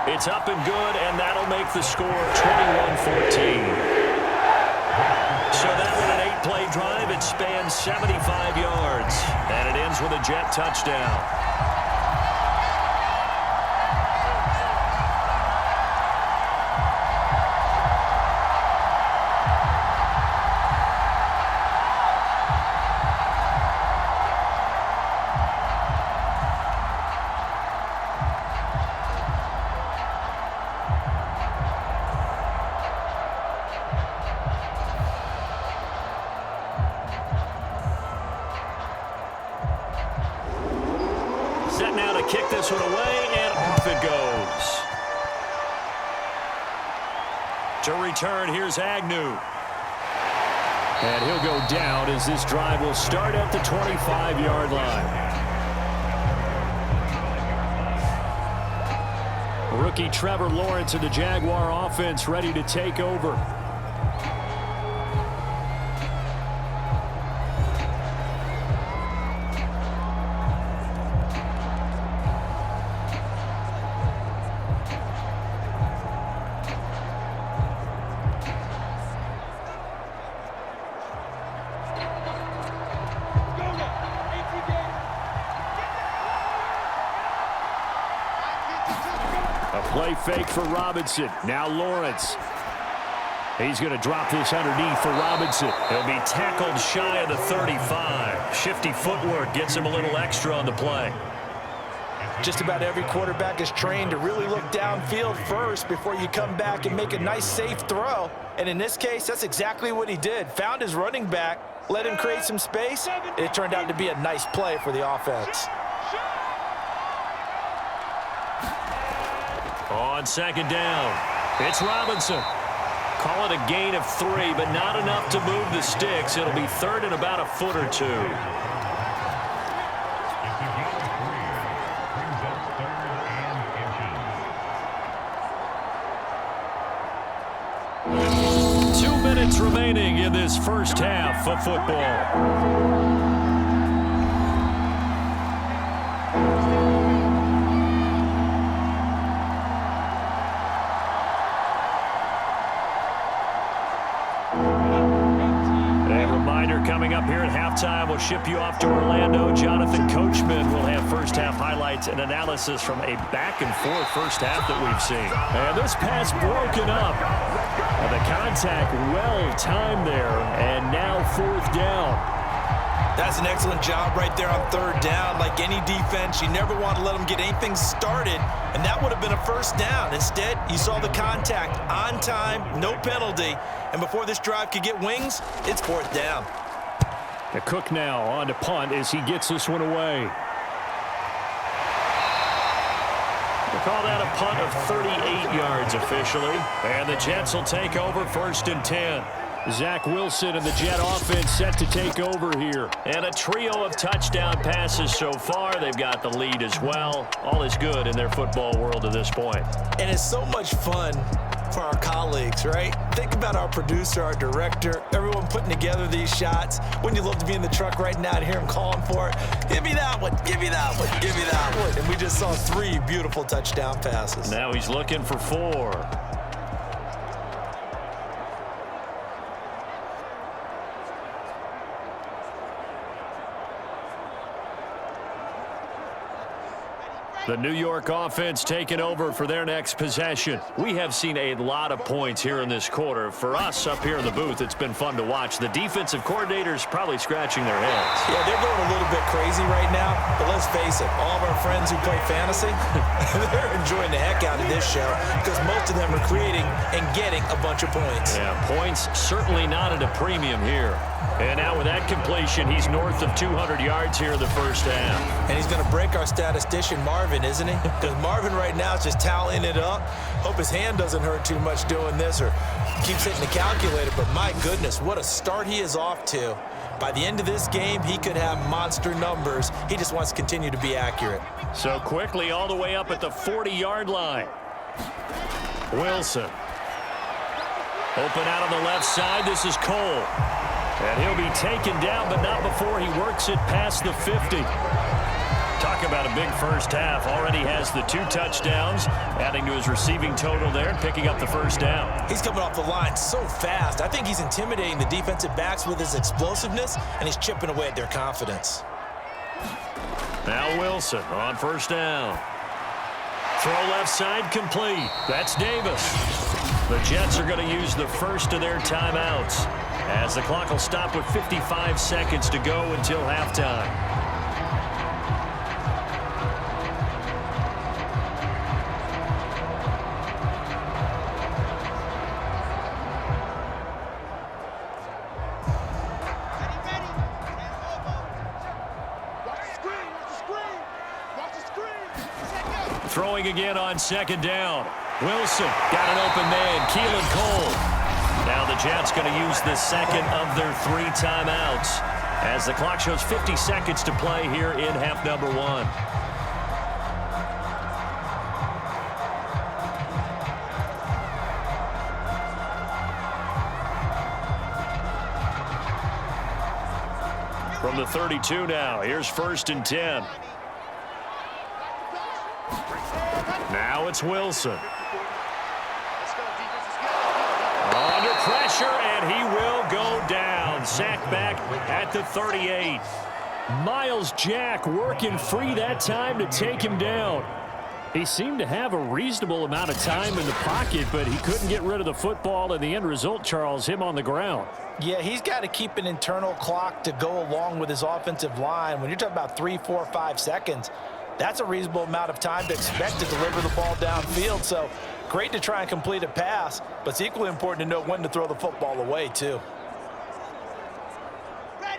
It's up and good, and that'll make the score 21-14. So that with an 8-play drive, it spans 75 yards. And it ends with a Jet touchdown. Set now to kick this one away, and off it goes. To return, here's Agnew. And he'll go down as this drive will start at the 25-yard line. Rookie Trevor Lawrence of the Jaguar offense ready to take over. Play fake for Robinson. Now Lawrence. He's going to drop this underneath for Robinson. He'll be tackled shy of the 35. Shifty footwork gets him a little extra on the play. Just about every quarterback is trained to really look downfield first before you come back and make a nice, safe throw. And in this case, that's exactly what he did. Found his running back, let him create some space. It turned out to be a nice play for the offense. On second down, it's Robinson. Call it a gain of 3, but not enough to move the sticks. It'll be third and about a foot or 2. Minutes remaining in this first half of football. Coming up here at halftime, we'll ship you off to Orlando. Jonathan Coachman will have first-half highlights and analysis from a back-and-forth first half that we've seen. And this pass broken up. The contact well-timed there, and now fourth down. That's an excellent job right there on third down. Like any defense, you never want to let them get anything started, and that would have been a first down. Instead, you saw the contact on time, no penalty, and before this drive could get wings, it's fourth down. The Cook now on to punt as he gets this one away. Call that a punt of 38 yards officially. And the Jets will take over 1st and 10. Zach Wilson and the Jet offense set to take over here. And a trio of touchdown passes so far. They've got the lead as well. All is good in their football world at this point. And it's so much fun for our colleagues, right? Think about our producer, our director, everyone putting together these shots. Wouldn't you love to be in the truck right now and hear him calling for it? Give me that one, give me that one, give me that one. And we just saw 3 beautiful touchdown passes. Now he's looking for 4. The New York offense taking over for their next possession. We have seen a lot of points here in this quarter. For us up here in the booth, it's been fun to watch. The defensive coordinators probably scratching their heads. Yeah, they're going a little bit crazy right now, but let's face it, all of our friends who play fantasy, they're enjoying the heck out of this show because most of them are creating and getting a bunch of points. Yeah, points certainly not at a premium here. And now with that completion, he's north of 200 yards here in the first half. And he's going to break our statistician, Marvin, isn't he? Because Marvin right now is just tallying it up. Hope his hand doesn't hurt too much doing this or keeps hitting the calculator. But my goodness, what a start he is off to. By the end of this game, he could have monster numbers. He just wants to continue to be accurate. So quickly all the way up at the 40-yard line. Wilson. Open out on the left side. This is Cole. And he'll be taken down, but not before he works it past the 50. Talk about a big first half. Already has the 2 touchdowns, adding to his receiving total there and picking up the first down. He's coming off the line so fast. I think he's intimidating the defensive backs with his explosiveness, and he's chipping away at their confidence. Now Wilson on first down. Throw left side complete. That's Davis. The Jets are going to use the first of their timeouts, as the clock will stop with 55 seconds to go until halftime. Throwing again on second down. Wilson got an open man. Keelan Cole. Now the Jets going to use the second of their 3 timeouts as the clock shows 50 seconds to play here in half number 1. From the 32 now, here's 1st and 10. Now it's Wilson. Under pressure, and he will go down. Sacked back at the 38. Miles Jack working free that time to take him down. He seemed to have a reasonable amount of time in the pocket, but he couldn't get rid of the football, and the end result, Charles, him on the ground. Yeah, he's got to keep an internal clock to go along with his offensive line. When you're talking about 3, 4, 5 seconds, that's a reasonable amount of time to expect to deliver the ball downfield. So great to try and complete a pass, but it's equally important to know when to throw the football away, too.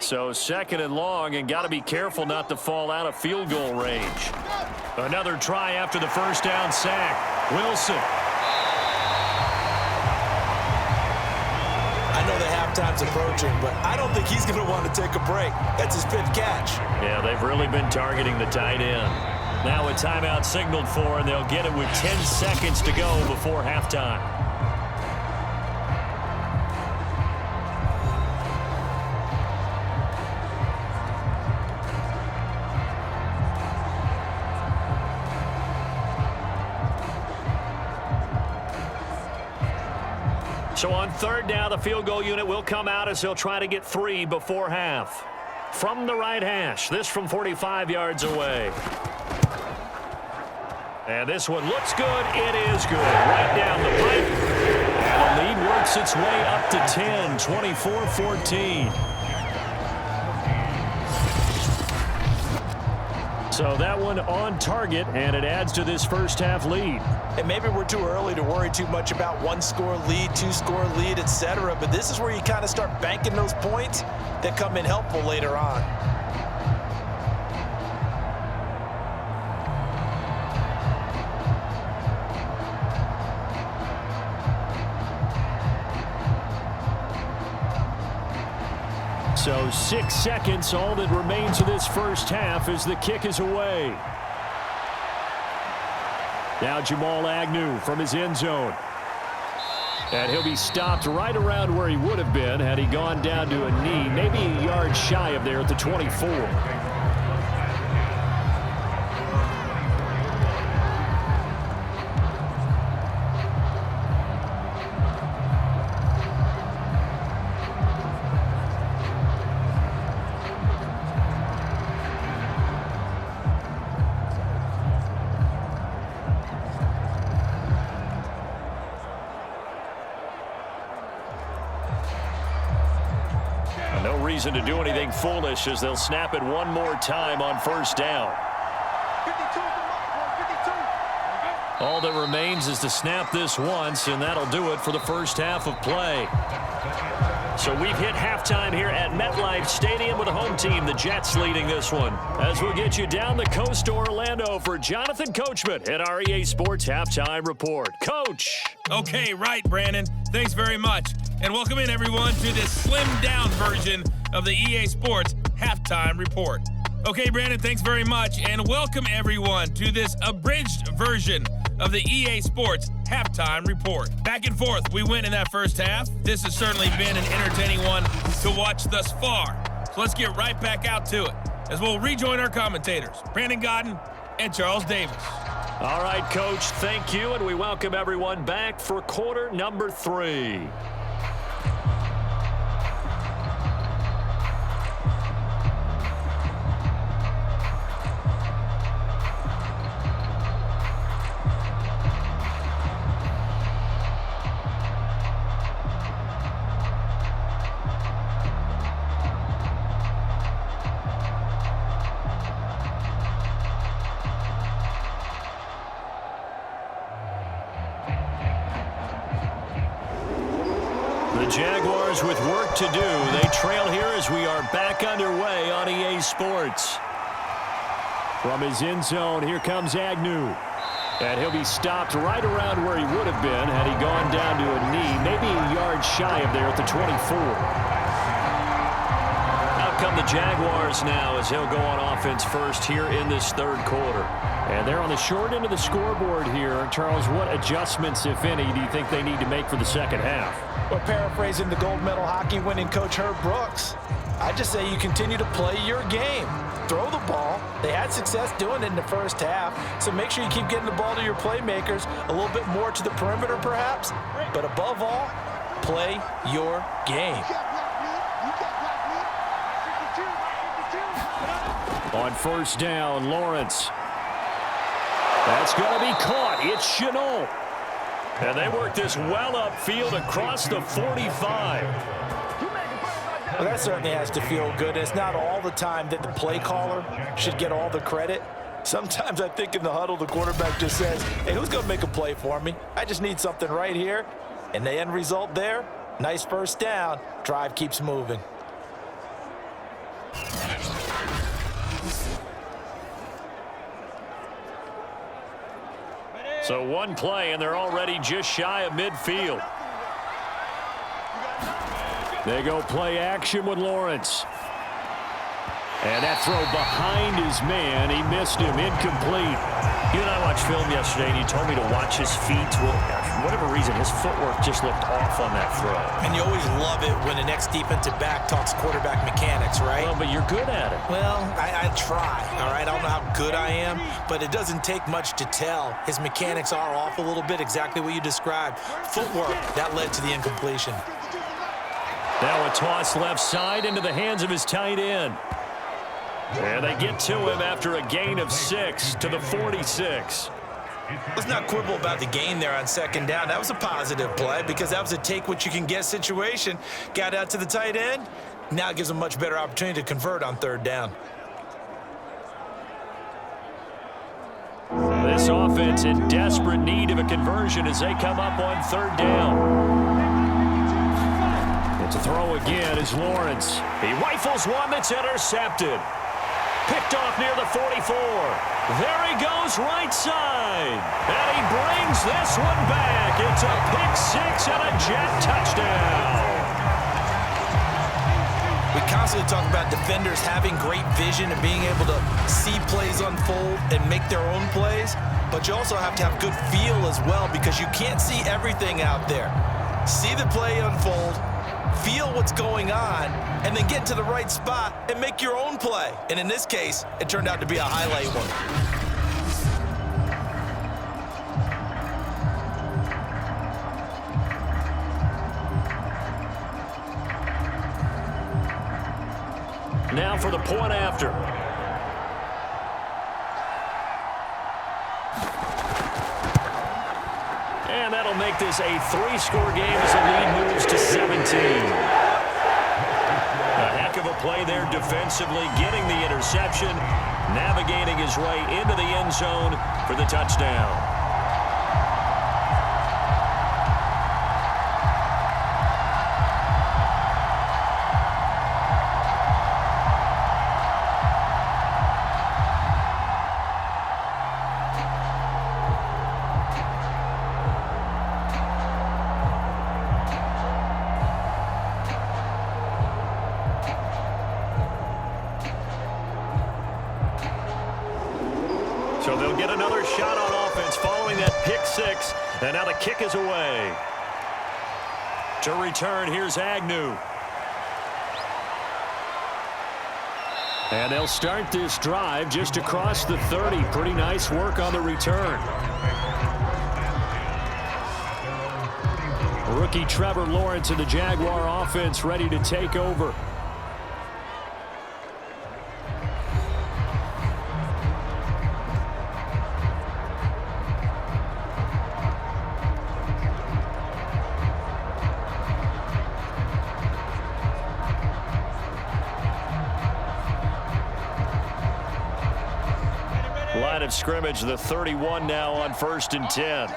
So 2nd and long, and got to be careful not to fall out of field goal range. Another try after the first down sack. Wilson. I know the halftime's approaching, but I don't think he's going to want to take a break. That's his 5th catch. Yeah, they've really been targeting the tight end. Now a timeout signaled for, and they'll get it with 10 seconds to go before halftime. So on 3rd down, the field goal unit will come out as they'll try to get 3 before half. From the right hash, this from 45 yards away. And this one looks good. It is good. Right down the pipe. And the lead works its way up to 10, 24-14. So that one on target, and it adds to this first half lead. And maybe we're too early to worry too much about 1-score lead, 2-score lead, etc. But this is where you kind of start banking those points that come in helpful later on. So 6 seconds, all that remains of this first half as the kick is away. Now Jamal Agnew from his end zone. And he'll be stopped right around where he would have been had he gone down to a knee, maybe a yard shy of there at the 24. No reason to do anything foolish as they'll snap it one more time on first down. 52. All that remains is to snap this once, and that'll do it for the first half of play. So we've hit halftime here at MetLife Stadium with the home team, the Jets, leading this one. As we'll get you down the coast to Orlando for Jonathan Coachman at our EA Sports Halftime Report. Coach! Okay, right, Brandon. Thanks very much. And welcome in, everyone, to this slimmed-down version of the EA Sports Halftime Report. Okay, Brandon, thanks very much. And welcome, everyone, to this abridged version of the EA Sports Halftime Report. Back and forth, we went in that first half. This has certainly been an entertaining one to watch thus far. So let's get right back out to it as we'll rejoin our commentators, Brandon Godden and Charles Davis. All right, Coach, thank you, and we welcome everyone back for quarter number 3. The Jaguars with work to do. They trail here as we are back underway on EA Sports. From his end zone, here comes Agnew. And he'll be stopped right around where he would have been had he gone down to a knee, maybe a yard shy of there at the 24. Out come the Jaguars now as he'll go on offense first here in this third quarter. And they're on the short end of the scoreboard here. Charles, what adjustments, if any, do you think they need to make for the second half? Well, paraphrasing the gold medal hockey winning coach Herb Brooks, I just say you continue to play your game. Throw the ball. They had success doing it in the first half, so make sure you keep getting the ball to your playmakers, a little bit more to the perimeter perhaps, but above all, play your game. On first down, Lawrence. That's going to be caught. It's Chenault. And they work this well upfield across the 45. Well, that certainly has to feel good. It's not all the time that the play caller should get all the credit. Sometimes I think in the huddle, the quarterback just says, hey, who's going to make a play for me? I just need something right here. And the end result there, nice first down. Drive keeps moving. So one play, and they're already just shy of midfield. They go play action with Lawrence. And that throw behind his man. He missed him. Incomplete. You and I watched film yesterday, and you told me to watch his feet. Well, for whatever reason, his footwork just looked off on that throw. And you always love it when the next defensive back talks quarterback mechanics, right? Well, but you're good at it. Well, I try, all right? I don't know how good I am, but it doesn't take much to tell. His mechanics are off a little bit, exactly what you described. Footwork, that led to the incompletion. Now a toss left side into the hands of his tight end. And they get to him after a gain of 6 to the 46. Let's not quibble about the gain there on second down. That was a positive play because that was a take-what-you-can-get situation. Got out to the tight end. Now it gives them much better opportunity to convert on third down. This offense in desperate need of a conversion as they come up on third down. To throw again is Lawrence. He rifles one that's intercepted. Picked off near the 44. There he goes right side. And he brings this one back. It's a pick 6 and a Jet touchdown. We constantly talk about defenders having great vision and being able to see plays unfold and make their own plays, but you also have to have good feel as well because you can't see everything out there. See the play unfold, feel what's going on, and then get to the right spot and make your own play. And in this case, it turned out to be a highlight one. Now for the point after. And that'll make this a 3-score game as the lead moves to 17. A heck of a play there defensively, getting the interception, navigating his way into the end zone for the touchdown. So they'll get another shot on offense following that pick six. And now the kick is away. To return, here's Agnew. And they'll start this drive just across the 30. Pretty nice work on the return. Rookie Trevor Lawrence and the Jaguar offense ready to take over. Line of scrimmage, the 31 now on 1st and 10.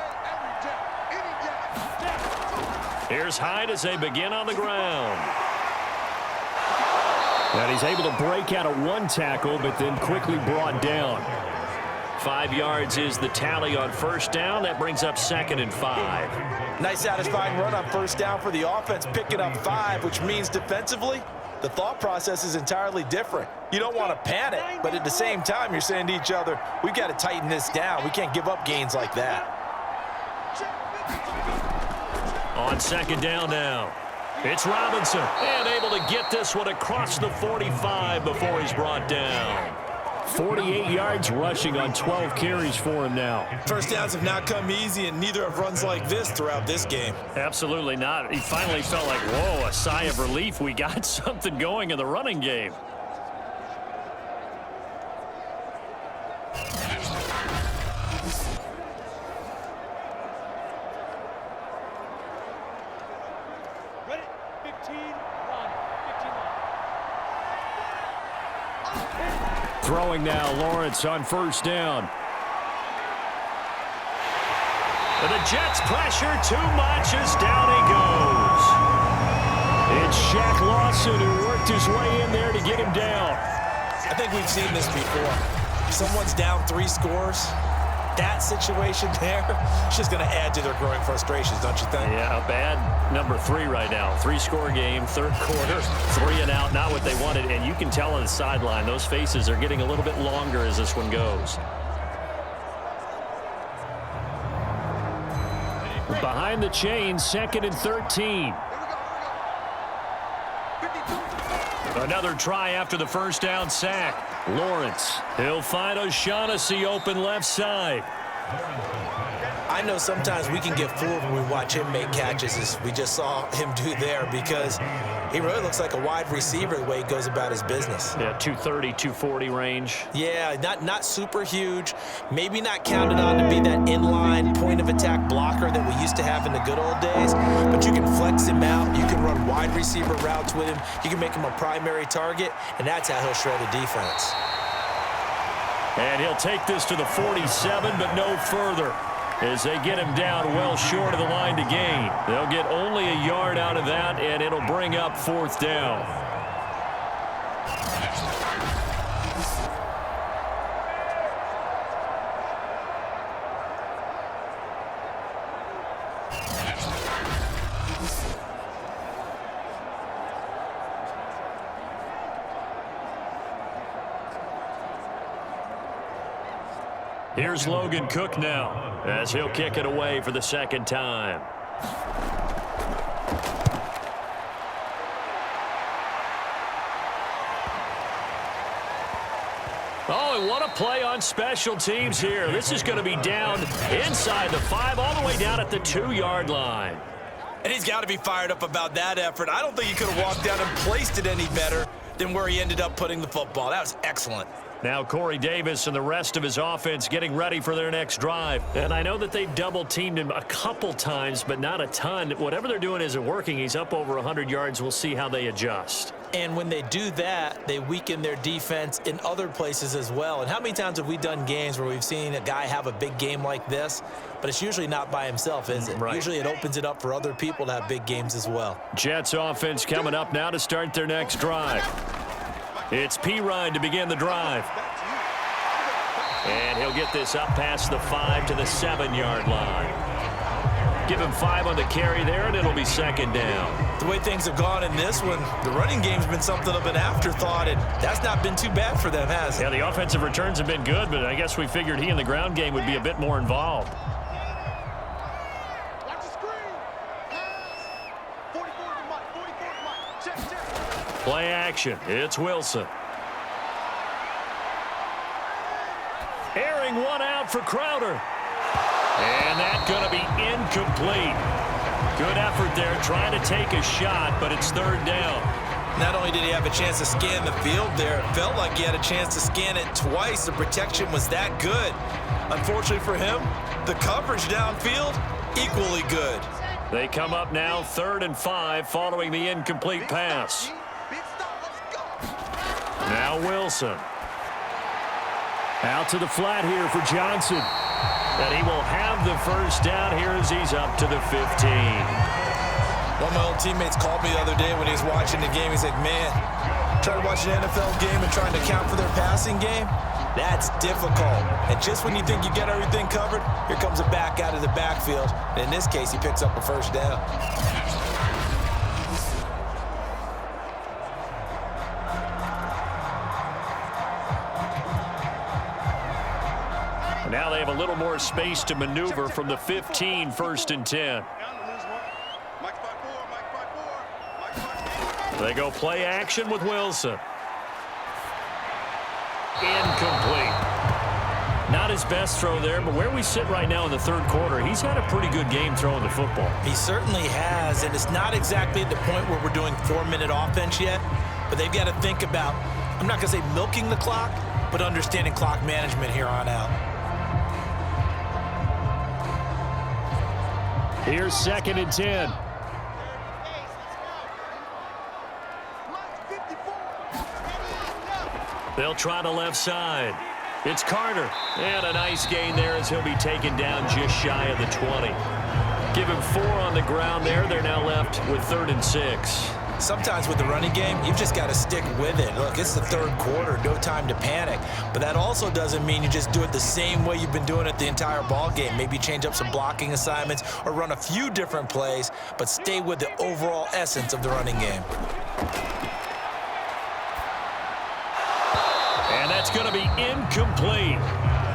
Here's Hyde as they begin on the ground. And he's able to break out of one tackle, but then quickly brought down. 5 yards is the tally on 1st down. That brings up 2nd and 5. Nice satisfying run on 1st down for the offense, picking up 5, which means defensively, the thought process is entirely different. You don't want to panic, but at the same time, you're saying to each other, we've got to tighten this down. We can't give up gains like that. On 2nd down now, it's Robinson, and able to get this one across the 45 before he's brought down. 48 yards rushing on 12 carries for him now. 1st downs have not come easy, and neither have runs like this throughout this game. Absolutely not. He finally felt like, whoa, a sigh of relief. We got something going in the running game. Ready? 15, run. 15, run. Throwing now, Lawrence on 1st down. And the Jets pressure too much as down he goes. It's Shaq Lawson who worked his way in there to get him down. I think we've seen this before. If someone's down 3 scores, that situation there, it's just going to add to their growing frustrations, don't you think? Yeah, a bad number 3 right now. 3-score game, 3rd quarter, 3 and out, not what they wanted. And you can tell on the sideline, those faces are getting a little bit longer as this one goes. Behind the chains, 2nd and 13. Another try after the 1st down sack. Lawrence, he'll find O'Shaughnessy open left side. I know sometimes we can get fooled when we watch him make catches, as we just saw him do there, because he really looks like a wide receiver the way he goes about his business. Yeah, 230, 240 range. Yeah, not super huge, maybe not counted on to be that inline point-of-attack blocker that we used to have in the good old days, but you can flex him out, you can run wide receiver routes with him, you can make him a primary target, and that's how he'll shred a defense. And he'll take this to the 47, but no further, as they get him down well short of the line to gain. They'll get only a yard out of that, and it'll bring up 4th down. Here's Logan Cook now as he'll kick it away for the second time. Oh, and what a play on special teams here. This is going to be down inside the 5, all the way down at the 2-yard line. And he's got to be fired up about that effort. I don't think he could have walked down and placed it any better than where he ended up putting the football. That was excellent. Now Corey Davis and the rest of his offense getting ready for their next drive. And I know that they've double-teamed him a couple times, but not a ton. Whatever they're doing isn't working. He's up over 100 yards. We'll see how they adjust. And when they do that, they weaken their defense in other places as well. And how many times have we done games where we've seen a guy have a big game like this, but it's usually not by himself, is it? Right. Usually it opens it up for other people to have big games as well. Jets offense coming up now to start their next drive. It's P-Ryan to begin the drive. And he'll get this up past the 5 to the 7-yard line. Give him 5 on the carry there, and it'll be second down. The way things have gone in this one, the running game's been something of an afterthought, and that's not been too bad for them, has it? Yeah, the offensive returns have been good, but I guess we figured he in the ground game would be a bit more involved. Watch the screen. Pass. 44 to Mike. 44 to Mike. Check. Play action. It's Wilson. Airing one out for Crowder. And that's going to be incomplete. Good effort there trying to take a shot, but it's third down. Not only did he have a chance to scan the field there, it felt like he had a chance to scan it twice. The protection was that good. Unfortunately for him, the coverage downfield, equally good. They come up now 3rd and 5 following the incomplete pass. Now Wilson. Out to the flat here for Johnson. And he will have the first down here as he's up to the 15. One of my old teammates called me the other day when he was watching the game. He's like, man, trying to watch an NFL game and trying to account for their passing game, that's difficult. And just when you think you get everything covered, here comes a back out of the backfield. And in this case, he picks up a first down. Now they have a little more space to maneuver from the 15, 1st and 10. They go play action with Wilson. Incomplete. Not his best throw there, but where we sit right now in the 3rd quarter, he's had a pretty good game throwing the football. He certainly has, and it's not exactly at the point where we're doing 4-minute offense yet, but they've got to think about, I'm not going to say milking the clock, but understanding clock management here on out. Here's 2nd and 10. They'll try the left side. It's Carter. And a nice gain there as he'll be taken down just shy of the 20. Give him 4 on the ground there. They're now left with 3rd and 6. Sometimes with the running game, you've just got to stick with it. Look, it's the 3rd quarter, no time to panic. But that also doesn't mean you just do it the same way you've been doing it the entire ball game. Maybe change up some blocking assignments or run a few different plays, but stay with the overall essence of the running game. And that's going to be incomplete.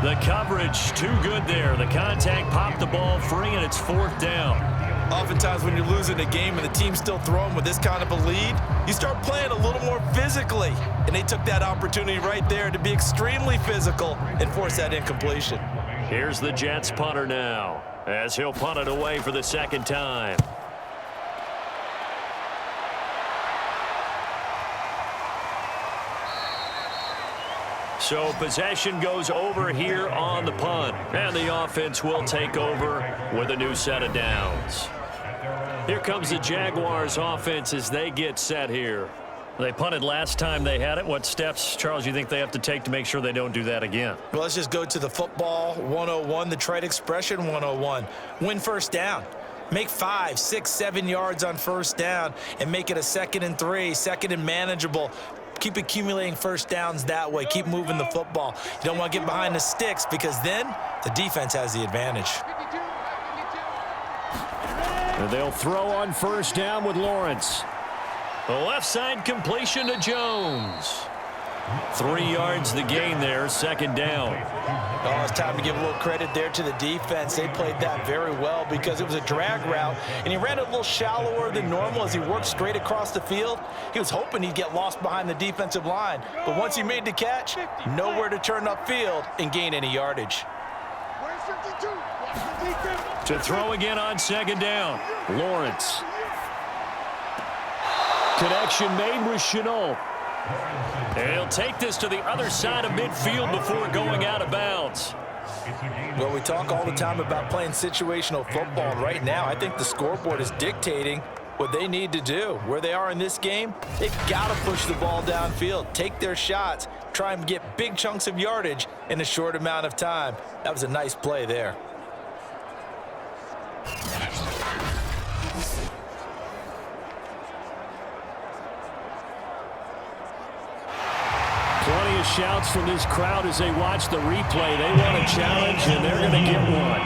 The coverage too good there. The contact popped the ball free, and it's 4th down. Oftentimes when you're losing a game and the team's still throwing with this kind of a lead, you start playing a little more physically. And they took that opportunity right there to be extremely physical and force that incompletion. Here's the Jets punter now as he'll punt it away for the 2nd time. So possession goes over here on the punt. And the offense will take over with a new set of downs. Here comes the Jaguars offense as they get set here. They punted last time they had it. What steps, Charles, you think they have to take to make sure they don't do that again? Well, let's just go to the football 101, the trade expression 101. Win first down. Make 5, 6, 7 yards on first down and make it a 2nd and 3, 2nd and manageable. Keep accumulating first downs that way. Keep moving the football. You don't want to get behind the sticks because then the defense has the advantage. And they'll throw on first down with Lawrence. The left side completion to Jones. 3 yards the gain there, 2nd down. Oh, it's time to give a little credit there to the defense. They played that very well because it was a drag route, and he ran a little shallower than normal as he worked straight across the field. He was hoping he'd get lost behind the defensive line, but once he made the catch, nowhere to turn upfield and gain any yardage. To throw again on second down, Lawrence. Connection made with Shenault. He'll take this to the other side of midfield before going out of bounds. Well, we talk all the time about playing situational football. Right now, I think the scoreboard is dictating what they need to do. Where they are in this game, they've got to push the ball downfield, take their shots, try and get big chunks of yardage in a short amount of time. That was a nice play there. Plenty of shouts from this crowd as they watch the replay. They want a challenge, and they're going to get one.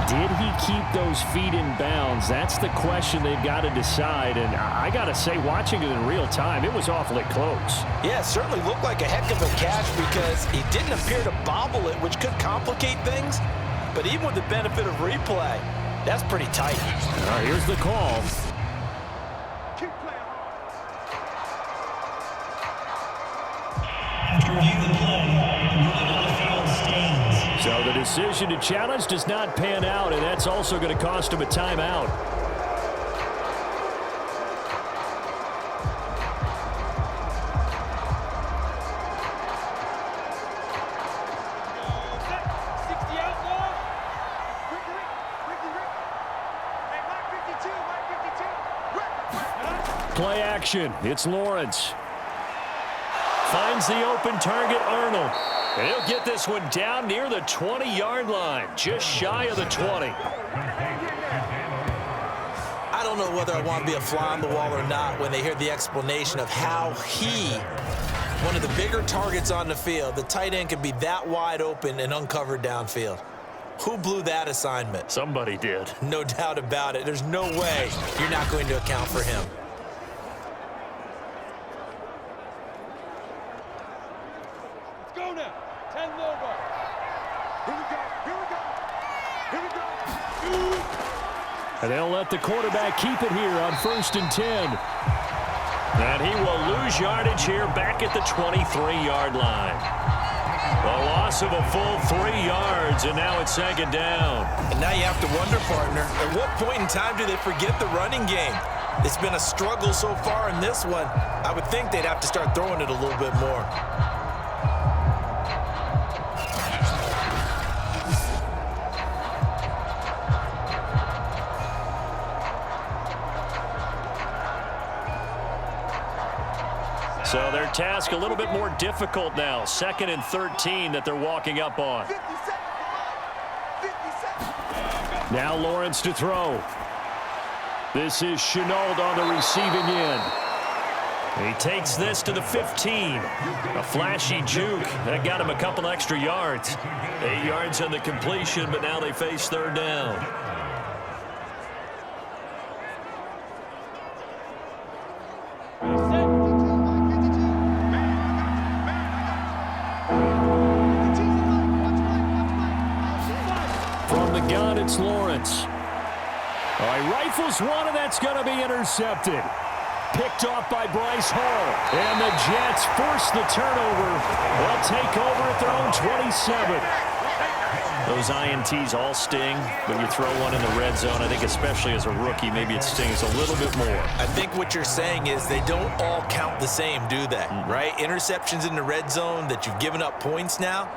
Did he keep those feet in bounds? That's the question they've got to decide. And I got to say, watching it in real time, it was awfully close. Yeah, it certainly looked like a heck of a catch because he didn't appear to bobble it, which could complicate things. But even with the benefit of replay, that's pretty tight. Here's the call. After review the play, the movement on the field stands. So the decision to challenge does not pan out, and that's also going to cost him a timeout. Play action. It's Lawrence. Finds the open target, Arnold. And he'll get this one down near the 20-yard line, just shy of the 20. I don't know whether I want to be a fly on the wall or not when they hear the explanation of how he, one of the bigger targets on the field, the tight end could be that wide open and uncovered downfield. Who blew that assignment? Somebody did. No doubt about it. There's no way you're not going to account for him. And they'll let the quarterback keep it here on 1st and 10. And he will lose yardage here back at the 23-yard line. A loss of a full 3 yards, and now it's 2nd down. And now you have to wonder, partner, at what point in time do they forget the running game? It's been a struggle so far in this one. I would think they'd have to start throwing it a little bit more. So their task a little bit more difficult now. 2nd and 13 that they're walking up on. Now Lawrence to throw. This is Shenault on the receiving end. He takes this to the 15. A flashy juke. That got him a couple extra yards. 8 yards on the completion, but now they face 3rd down. It's Lawrence. All right, rifles one, and that's going to be intercepted. Picked off by Bryce Hall. And the Jets force the turnover. They'll take over at their own 27. Those INTs all sting, but you throw one in the red zone, I think especially as a rookie, maybe it stings a little bit more. I think what you're saying is they don't all count the same, do they? Right? Interceptions in the red zone that you've given up points now,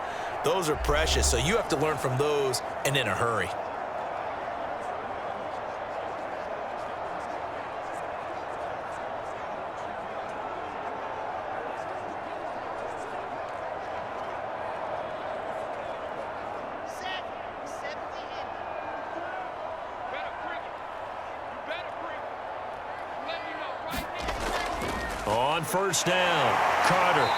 those are precious. So you have to learn from those and in a hurry. On 1st down, Carter.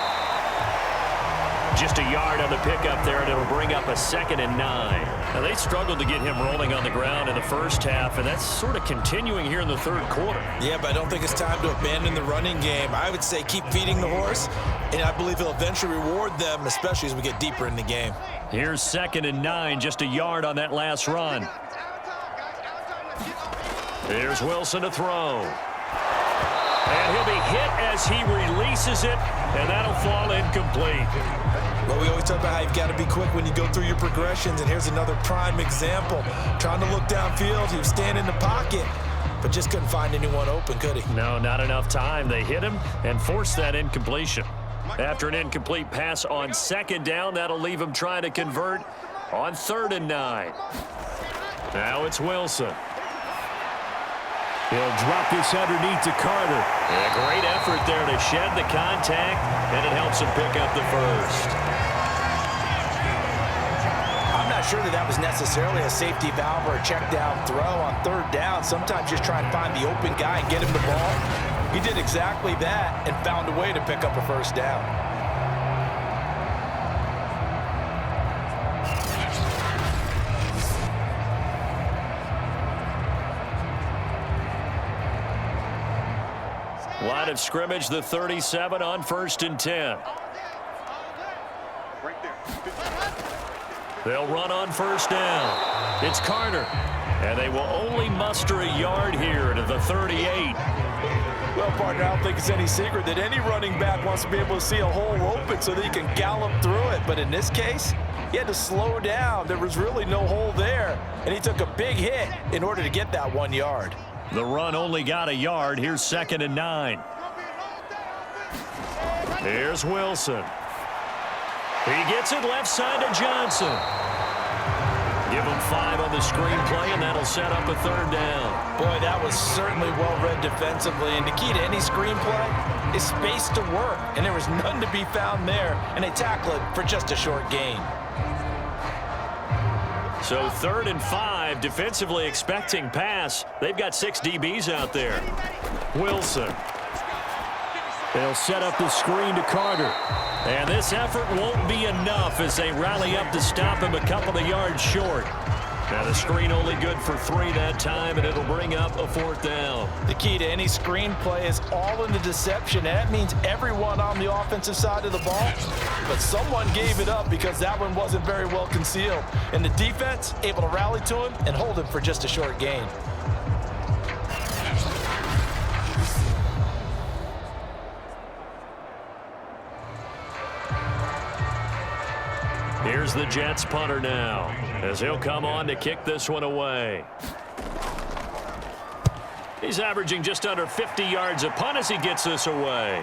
Just a yard on the pickup there, and it'll bring up a 2nd and 9. Now, they struggled to get him rolling on the ground in the first half, and that's sort of continuing here in the third quarter. Yeah, but I don't think it's time to abandon the running game. I would say keep feeding the horse, and I believe he'll eventually reward them, especially as we get deeper in the game. Here's 2nd and 9, just a yard on that last run. Here's Wilson to throw. And he'll be hit as he releases it, and that'll fall incomplete. Well, we always talk about how you've got to be quick when you go through your progressions, and here's another prime example. Trying to look downfield, he was standing in the pocket, but just couldn't find anyone open, could he? No, not enough time. They hit him and forced that incompletion. After an incomplete pass on 2nd down, that'll leave him trying to convert on 3rd and 9. Now it's Wilson. He'll drop this underneath to Carter. And a great effort there to shed the contact, and it helps him pick up the first. I'm not sure that was necessarily a safety valve or a check down throw on 3rd down. Sometimes just try and find the open guy and get him the ball. He did exactly that and found a way to pick up a 1st down. Line of scrimmage, the 37 on 1st and 10. They'll run on 1st down. It's Carter. And they will only muster a yard here to the 38. Well, partner, I don't think it's any secret that any running back wants to be able to see a hole open so that he can gallop through it. But in this case, he had to slow down. There was really no hole there. And he took a big hit in order to get that 1 yard. The run only got a yard. Here's 2nd and 9. Here's Wilson. He gets it left side to Johnson. Give him 5 on the screenplay, and that'll set up a 3rd down. Boy, that was certainly well-read defensively. And the key to any screenplay is space to work. And there was none to be found there. And they tackle it for just a short gain. So 3rd and 5, defensively expecting pass. They've got 6 DBs out there. Wilson. They'll set up the screen to Carter. And this effort won't be enough as they rally up to stop him a couple of yards short. Now the screen only good for 3 that time, and it'll bring up a 4th down. The key to any screenplay is all in the deception. And that means everyone on the offensive side of the ball. But someone gave it up because that one wasn't very well concealed. And the defense able to rally to him and hold him for just a short gain. Here's the Jets punter now, as he'll come on to kick this one away. He's averaging just under 50 yards a punt as he gets this away.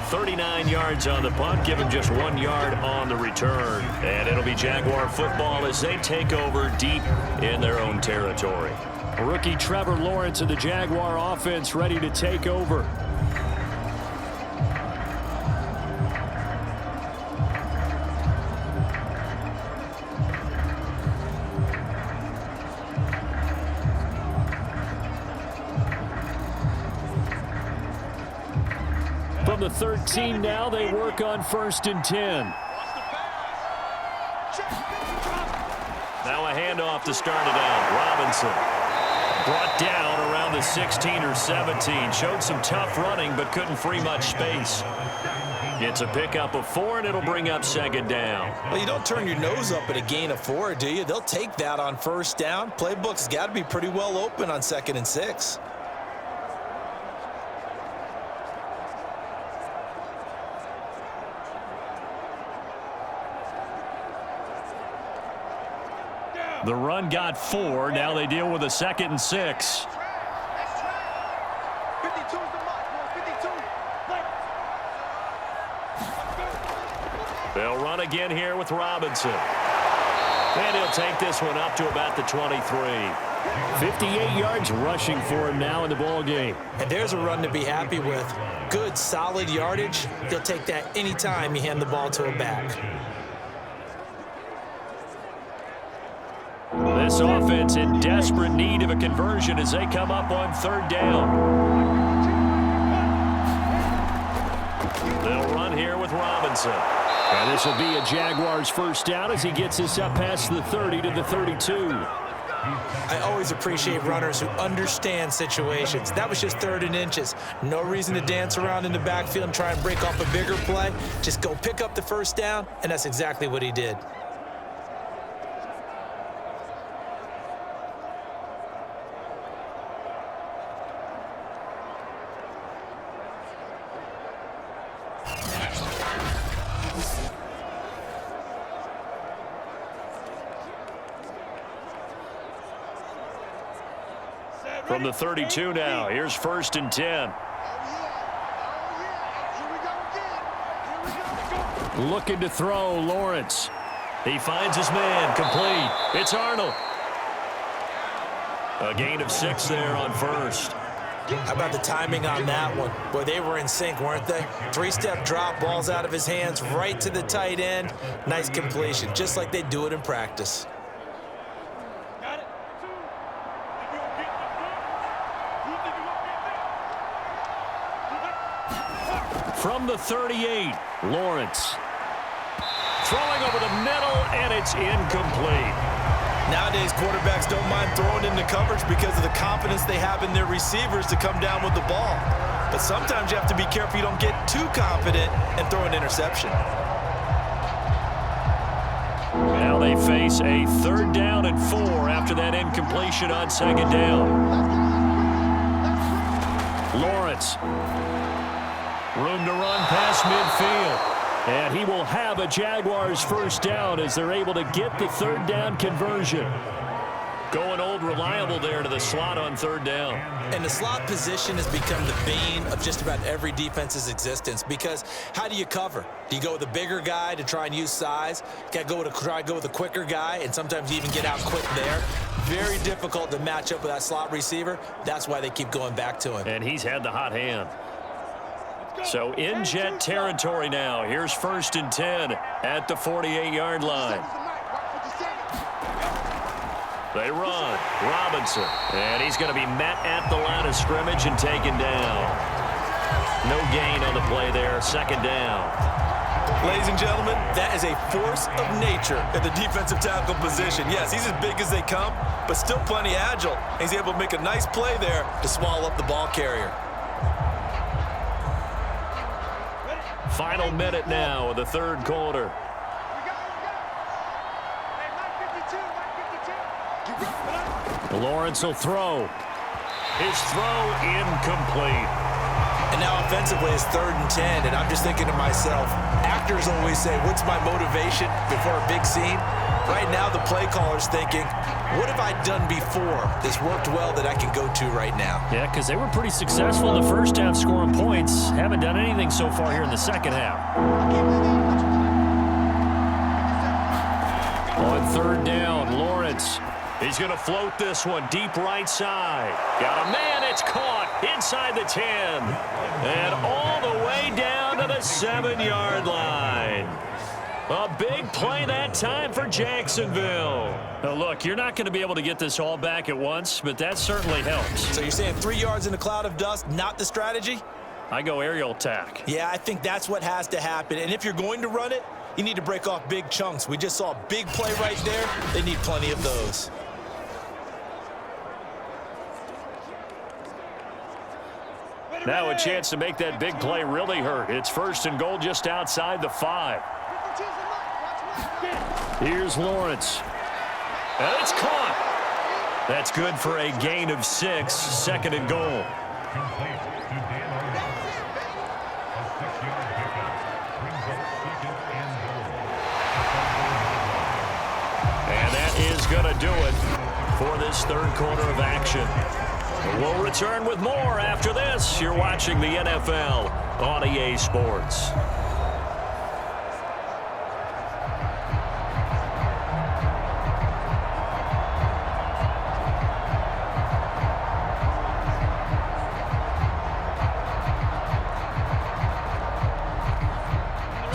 39 yards on the punt, give him just 1 yard on the return. And it'll be Jaguar football as they take over deep in their own territory. Rookie Trevor Lawrence of the Jaguar offense ready to take over. From the 13 now, they work on 1st and 10. Now a handoff to start it out. Robinson brought down around the 16 or 17. Showed some tough running, but couldn't free much space. It's a pickup of 4, and it'll bring up 2nd down. Well, you don't turn your nose up at a gain of 4, do you? They'll take that on 1st down. Playbook's got to be pretty well open on 2nd and 6. The run got 4. Now they deal with a 2nd and 6. They'll run again here with Robinson. And he'll take this one up to about the 23. 58 yards rushing for him now in the ball game. And there's a run to be happy with. Good, solid yardage. He'll take that anytime you hand the ball to a back. This offense in desperate need of a conversion as they come up on 3rd down. They'll run here with Robinson. And this will be a Jaguars first down as he gets this up past the 30 to the 32. I always appreciate runners who understand situations. That was just 3rd and inches. No reason to dance around in the backfield and try and break off a bigger play. Just go pick up the first down, and that's exactly what he did. From the 32 now, here's 1st and 10. Looking to throw, Lawrence. He finds his man, complete. It's Arnold. A gain of 6 there on 1st. How about the timing on that one? Boy, they were in sync, weren't they? 3-step drop, balls out of his hands, right to the tight end. Nice completion, just like they do it in practice. From the 38, Lawrence. Throwing over the middle, and it's incomplete. Nowadays, quarterbacks don't mind throwing into coverage because of the confidence they have in their receivers to come down with the ball. But sometimes you have to be careful you don't get too confident and throw an interception. Now they face a 3rd down and 4 after that incompletion on 2nd down. Lawrence. Room to run past midfield. And he will have a Jaguars first down as they're able to get the 3rd down conversion. Going old reliable there to the slot on 3rd down. And the slot position has become the bane of just about every defense's existence because how do you cover? Do you go with a bigger guy to try and use size? Got to try to go with a quicker guy, and sometimes you even get out quick there. Very difficult to match up with that slot receiver. That's why they keep going back to him. And he's had the hot hand. So in Jet territory now. Here's 1st and 10 at the 48-yard line. They run. Robinson. And he's going to be met at the line of scrimmage and taken down. No gain on the play there. 2nd down. Ladies and gentlemen, that is a force of nature at the defensive tackle position. Yes, he's as big as they come, but still plenty agile. And he's able to make a nice play there to swallow up the ball carrier. Final minute now of the 3rd quarter. Lawrence will throw. His throw incomplete. And now offensively it's 3rd and 10, and I'm just thinking to myself, actors always say, what's my motivation before a big scene? Right now the play caller's thinking, what have I done before that's worked well that I can go to right now? Yeah, because they were pretty successful in the first half scoring points. Haven't done anything so far here in the second half. On 3rd down, Lawrence. He's going to float this one deep right side. Got a man, it's caught inside the 10. And all the way down to the 7-yard line. A big play that time for Jacksonville. Now look, you're not going to be able to get this all back at once, but that certainly helps. So you're saying 3 yards in a cloud of dust, not the strategy? I go aerial attack. Yeah, I think that's what has to happen. And if you're going to run it, you need to break off big chunks. We just saw a big play right there. They need plenty of those. Now a chance to make that big play really hurt. It's 1st and goal just outside the 5. Here's Lawrence. And it's caught. That's good for a gain of 6. 2nd and goal. And that is going to do it for this 3rd quarter of action. We'll return with more after this. You're watching the NFL on EA Sports.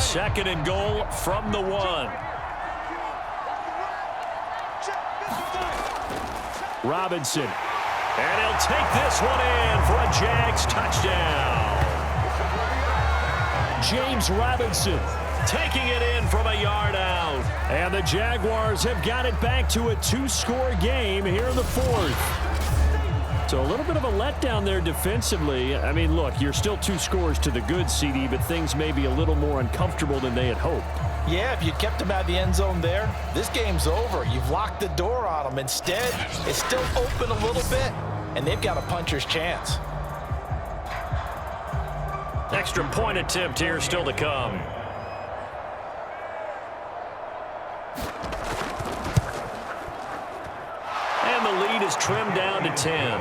Second and goal from the 1. Robinson. And he'll take this one in for a Jags touchdown. James Robinson taking it in from a yard out. And the Jaguars have got it back to a 2-score game here in the fourth. So a little bit of a letdown there defensively. I mean, look, you're still 2 scores to the good, CD, but things may be a little more uncomfortable than they had hoped. Yeah, if you kept them out of the end zone there, this game's over. You've locked the door on them. Instead, it's still open a little bit, and they've got a puncher's chance. Extra point attempt here still to come. And the lead is trimmed down to 10.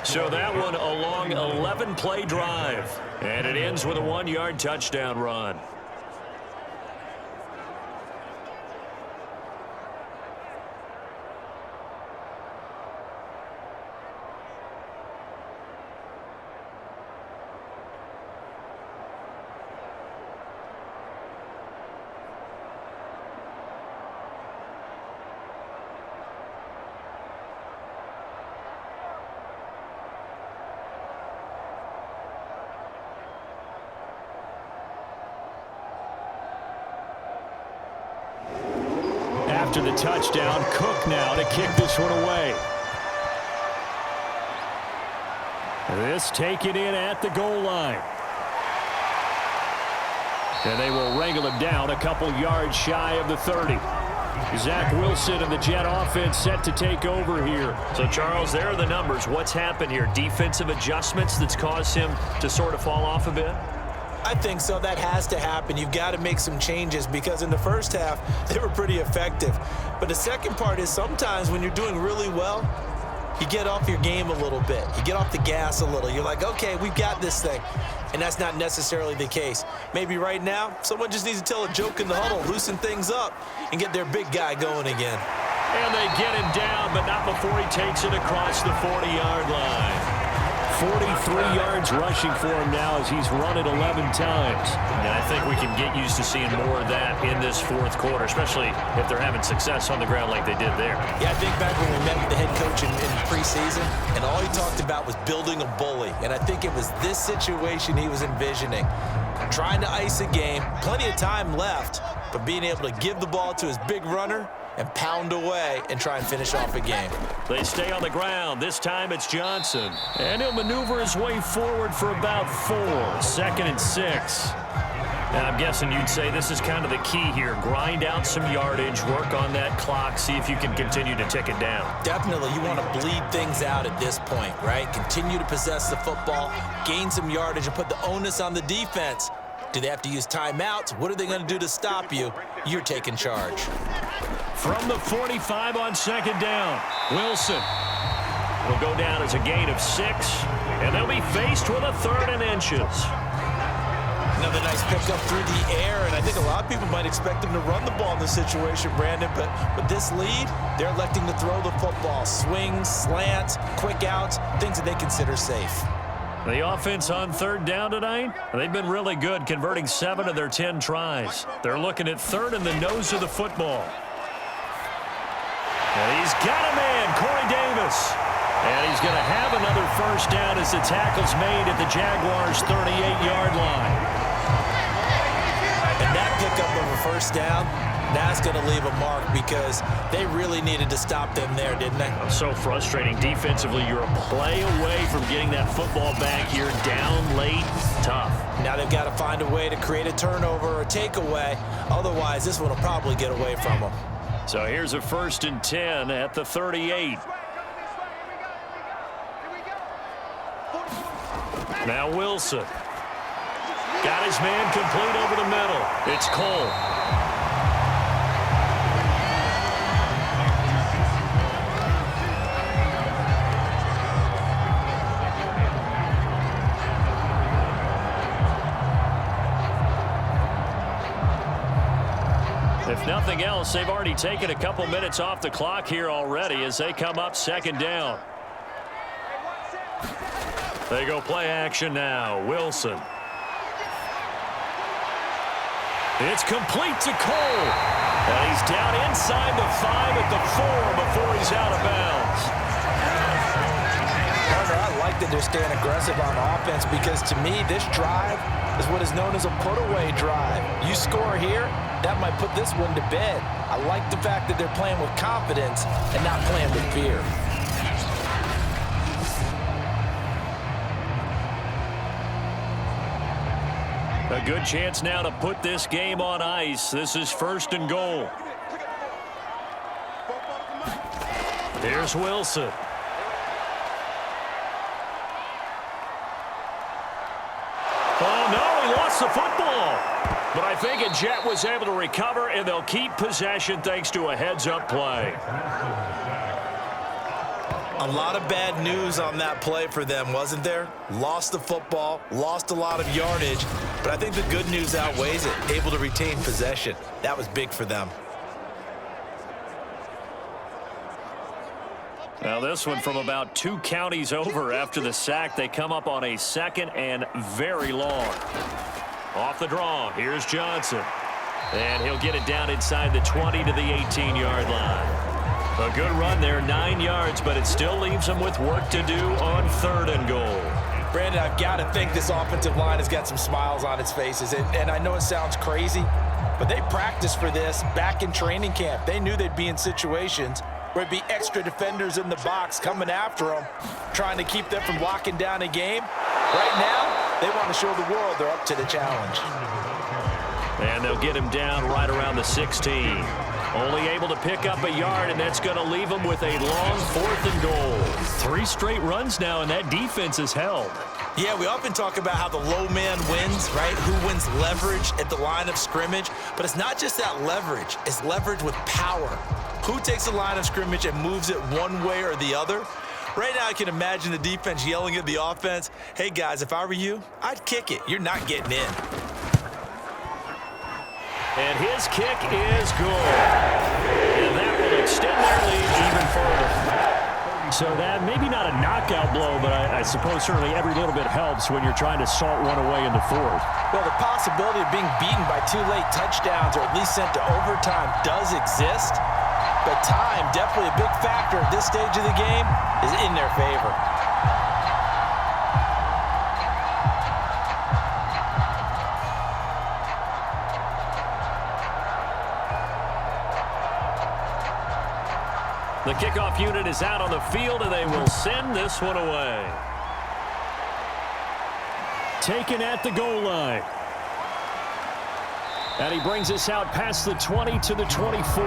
So that one a long 11-play drive. And it ends with a 1-yard touchdown run. After the touchdown, Cook now to kick this one away. This taken in at the goal line. And they will wrangle him down a couple yards shy of the 30. Zach Wilson and the Jet offense set to take over here. So, Charles, there are the numbers. What's happened here? Defensive adjustments that's caused him to sort of fall off a bit? I think so. That has to happen. You've got to make some changes because in the first half, they were pretty effective. But the second part is sometimes when you're doing really well, you get off your game a little bit. You get off the gas a little. You're like, okay, we've got this thing. And that's not necessarily the case. Maybe right now, someone just needs to tell a joke in the huddle, loosen things up, and get their big guy going again. And they get him down, but not before he takes it across the 40-yard line. 43 yards rushing for him now as he's run it 11 times. And I think we can get used to seeing more of that in this fourth quarter, especially if they're having success on the ground like they did there. Yeah, I think back when we met with the head coach in preseason, and all he talked about was building a bully. And I think it was this situation he was envisioning. Trying to ice a game, plenty of time left, but being able to give the ball to his big runner and pound away and try and finish off a game. They stay on the ground. This time it's Johnson. And he'll maneuver his way forward for about 4. 2nd and 6. And I'm guessing you'd say this is kind of the key here. Grind out some yardage, work on that clock, see if you can continue to tick it down. Definitely. You want to bleed things out at this point, right? Continue to possess the football, gain some yardage, and put the onus on the defense. Do they have to use timeouts? What are they going to do to stop you? You're taking charge. From the 45 on 2nd down, Wilson will go down as a gain of 6, and they'll be faced with a 3rd and inches. Another nice pickup through the air, and I think a lot of people might expect them to run the ball in this situation, Brandon, but with this lead, they're electing to throw the football. Swings, slants, quick outs, things that they consider safe. The offense on 3rd down tonight, they've been really good, converting 7 of their 10 tries. They're looking at 3rd in the nose of the football. And he's got a man, Corey Davis. And he's going to have another 1st down as the tackle's made at the Jaguars' 38-yard line. And that pickup of a 1st down, that's going to leave a mark because they really needed to stop them there, didn't they? So frustrating. Defensively, you're a play away from getting that football back here down late. Tough. Now they've got to find a way to create a turnover or a takeaway. Otherwise, this one will probably get away from them. So here's a 1st and 10 at the 38. Now Wilson. Got his man complete over the middle. It's Cole. If nothing else, they've already taken a couple minutes off the clock here already as they come up 2nd down. They go play action now. Wilson. It's complete to Cole. And he's down inside the 5 at the 4 before he's out of bounds. Partner, I like like that they're staying aggressive on offense because, to me, this drive is what is known as a put-away drive. You score here, that might put this one to bed. I like the fact that they're playing with confidence and not playing with fear. A good chance now to put this game on ice. This is 1st and goal. Here's Wilson. Oh, no, he lost the football. But I think a Jet was able to recover, and they'll keep possession thanks to a heads-up play. A lot of bad news on that play for them, wasn't there? Lost the football, lost a lot of yardage, but I think the good news outweighs it. Able to retain possession. That was big for them. Now this one from about 2 counties over after the sack. They come up on a 2nd and very long. Off the draw, here's Johnson. And he'll get it down inside the 20 to the 18-yard line. A good run there, 9 yards, but it still leaves them with work to do on 3rd and goal. Brandon, I've got to think this offensive line has got some smiles on its faces. And I know it sounds crazy, but they practiced for this back in training camp. They knew they'd be in situations where there'd be extra defenders in the box coming after them, trying to keep them from locking down a game. Right now, they want to show the world they're up to the challenge. And they'll get him down right around the 16. Only able to pick up a yard, and that's going to leave them with a long 4th and goal. 3 straight runs now, and that defense is held. Yeah, we often talk about how the low man wins, right? Who wins leverage at the line of scrimmage. But it's not just that leverage. It's leverage with power. Who takes the line of scrimmage and moves it one way or the other? Right now, I can imagine the defense yelling at the offense, hey, guys, if I were you, I'd kick it. You're not getting in. And his kick is good. And that will extend their lead even further. So that maybe not a knockout blow, but I suppose certainly every little bit helps when you're trying to salt one away in the 4th. Well, the possibility of being beaten by 2 late touchdowns or at least sent to overtime does exist. But time, definitely a big factor at this stage of the game, is in their favor. The kickoff unit is out on the field, and they will send this one away. Taken at the goal line. And he brings us out past the 20 to the 24.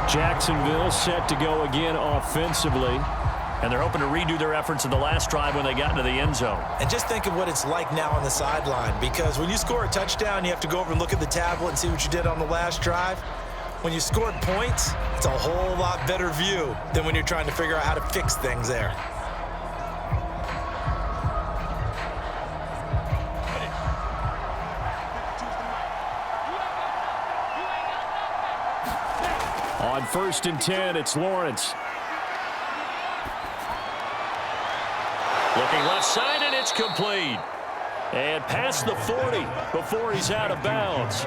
Jacksonville set to go again offensively. And they're hoping to redo their efforts in the last drive when they got into the end zone. And just think of what it's like now on the sideline, because when you score a touchdown, you have to go over and look at the tablet and see what you did on the last drive. When you scored points, it's a whole lot better view than when you're trying to figure out how to fix things there. On 1st and 10, it's Lawrence. Looking left side, and it's complete. And past the 40 before he's out of bounds.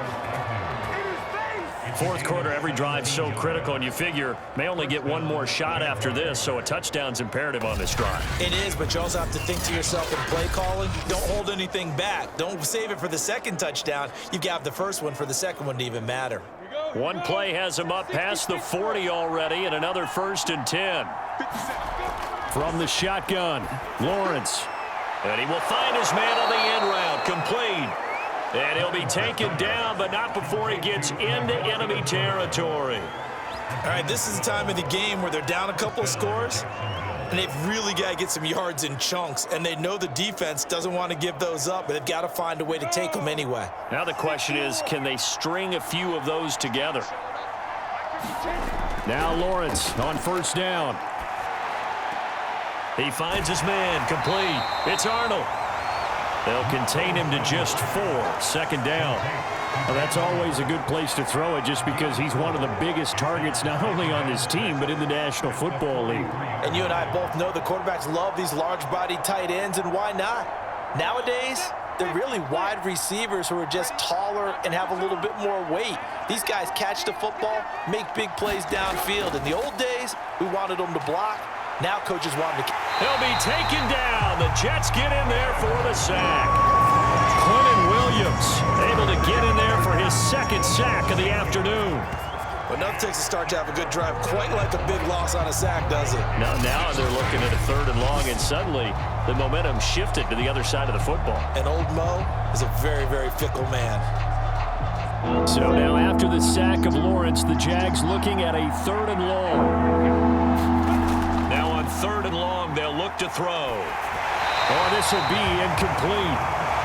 4th quarter, every drive so critical, and you figure may only get one more shot after this, so a touchdown's imperative on this drive. It is, but you also have to think to yourself in play calling, don't hold anything back. Don't save it for the 2nd touchdown. You've got the 1st one for the 2nd one to even matter. One play has him up past the 40 already, and another 1st and 10. From the shotgun, Lawrence. And he will find his man on the end route, complete. And he'll be taken down, but not before he gets into enemy territory. All right, this is the time of the game where they're down a couple of scores, and they've really got to get some yards in chunks, and they know the defense doesn't want to give those up, but they've got to find a way to take them anyway. Now the question is, can they string a few of those together? Now Lawrence on 1st down. He finds his man, complete. It's Arnold. They'll contain him to just 4, 2nd down. Well, that's always a good place to throw it just because he's one of the biggest targets not only on this team but in the National Football League. And you and I both know the quarterbacks love these large-bodied tight ends, and why not? Nowadays, They're really wide receivers who are just taller and have a little bit more weight. These guys catch the football, make big plays downfield. In the old days, we wanted them to block. Now coaches want them to... He'll be taken down. The Jets get in there for the sack. Quentin Williams able to get in there for his second sack of the afternoon. But nothing takes a start to have a good drive, quite like a big loss on a sack, does it? Now they're looking at a 3rd and long, and suddenly the momentum shifted to the other side of the football. And old Mo is a very, very fickle man. So now after the sack of Lawrence, the Jags looking at a 3rd and long. Now on 3rd and long, they'll look to throw. Oh, this will be incomplete.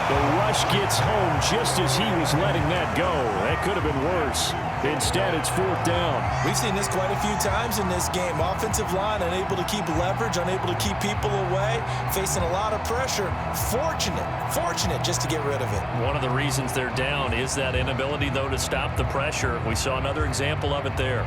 The rush gets home just as he was letting that go. That could have been worse. Instead, it's 4th down. We've seen this quite a few times in this game. Offensive line unable to keep leverage, unable to keep people away, facing a lot of pressure. Fortunate just to get rid of it. One of the reasons they're down is that inability, though, to stop the pressure. We saw another example of it there.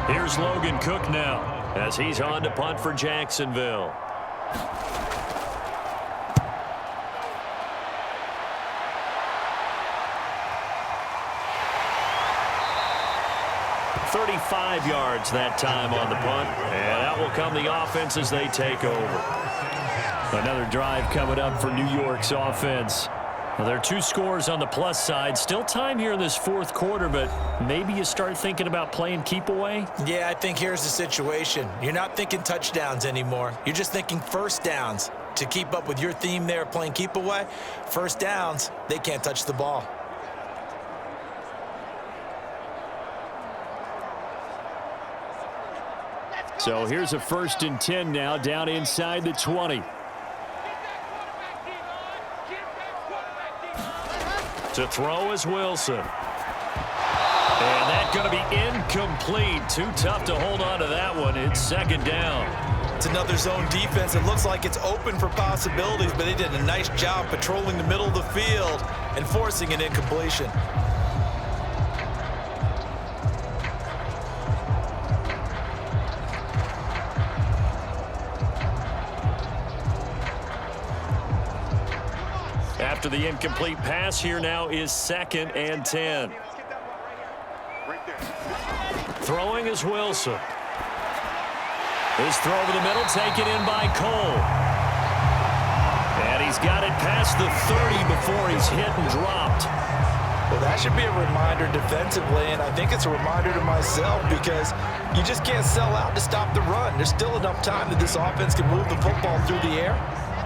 Here's Logan Cook now as he's on to punt for Jacksonville. "35 yards that time on the punt, and that will come the offense as they take over. Another drive coming up for New York's offense. Well, there are 2 scores on the plus side. Still time here in this 4th quarter, but maybe you start thinking about playing keep away? Yeah, I think here's the situation. You're not thinking touchdowns anymore. You're just thinking first downs. To keep up with your theme there, playing keep away, first downs, they can't touch the ball. So here's a 1st and 10 now, down inside the 20. To throw is Wilson. And that's going to be incomplete. Too tough to hold on to that one. It's 2nd down. It's another zone defense. It looks like it's open for possibilities, but they did a nice job patrolling the middle of the field and forcing an incompletion. After the incomplete pass, here now is 2nd and 10. Throwing is Wilson. His throw over the middle taken in by Cole. And he's got it past the 30 before he's hit and dropped. Well, that should be a reminder defensively, and I think it's a reminder to myself because you just can't sell out to stop the run. There's still enough time that this offense can move the football through the air,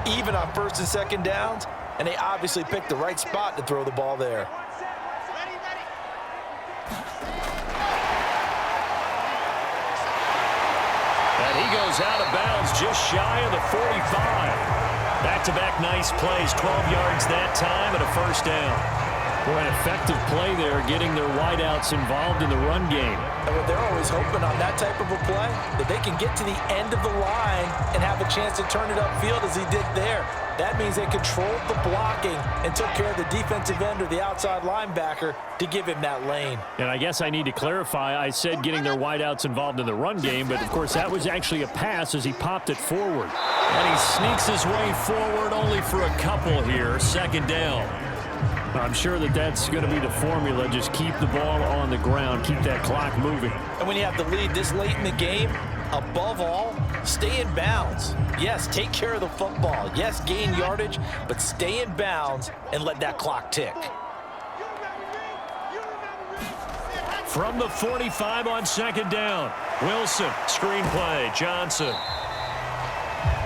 even on 1st and 2nd downs. And they obviously picked the right spot to throw the ball there. And he goes out of bounds just shy of the 45. Back-to-back nice plays, 12 yards that time and a 1st down. Boy, an effective play there, getting their wideouts involved in the run game. And they're always hoping on that type of a play that they can get to the end of the line and have a chance to turn it upfield as he did there. That means they controlled the blocking and took care of the defensive end or the outside linebacker to give him that lane. And I guess I need to clarify, I said getting their wideouts involved in the run game, but of course that was actually a pass as he popped it forward. And he sneaks his way forward only for a couple here, 2nd down. I'm sure that that's going to be the formula. Just keep the ball on the ground, keep that clock moving. And when you have the lead this late in the game, above all, stay in bounds. Yes, take care of the football. Yes, gain yardage, but stay in bounds and let that clock tick. From the 45 on 2nd down, Wilson, screen play, Johnson.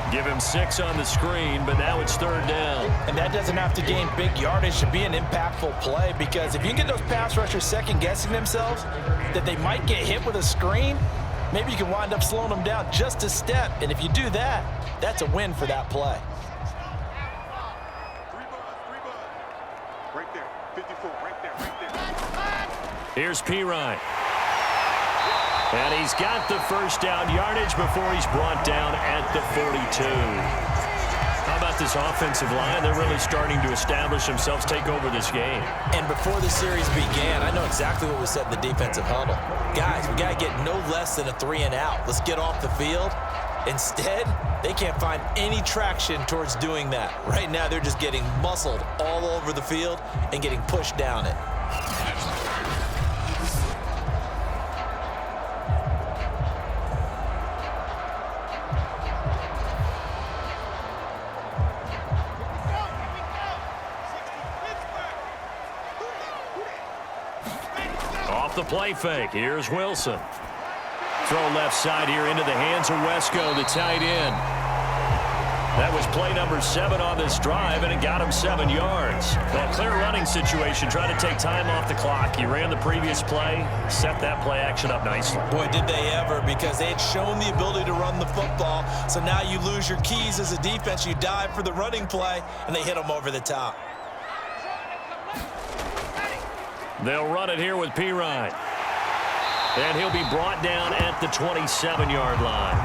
Give him 6 on the screen, but now it's 3rd down. And that doesn't have to gain big yardage to be an impactful play, because if you get those pass rushers second-guessing themselves that they might get hit with a screen, maybe you can wind up slowing them down just a step. And if you do that, that's a win for that play. Right there, 54, right there. Here's Pirine. And he's got the 1st down yardage before he's brought down at the 42. How about about this offensive line. They're really starting to establish themselves, take over this game. And before the series began, I know exactly what was said in the defensive huddle. Guys, we got to get no less than a 3-and-out. Let's get off the field. Instead, they can't find any traction towards doing that. Right now, they're just getting muscled all over the field and getting pushed down it. Off the play fake, here's Wilson. Throw left side here into the hands of Wesco, the tight end. That was play number 7 on this drive, and it got him 7 yards. Well, clear running situation, trying to take time off the clock. He ran the previous play, set that play action up nicely. Boy, did they ever, because they had shown the ability to run the football. So now you lose your keys as a defense. You dive for the running play, and they hit them over the top. They'll run it here with Pirine. And he'll be brought down at the 27-yard line.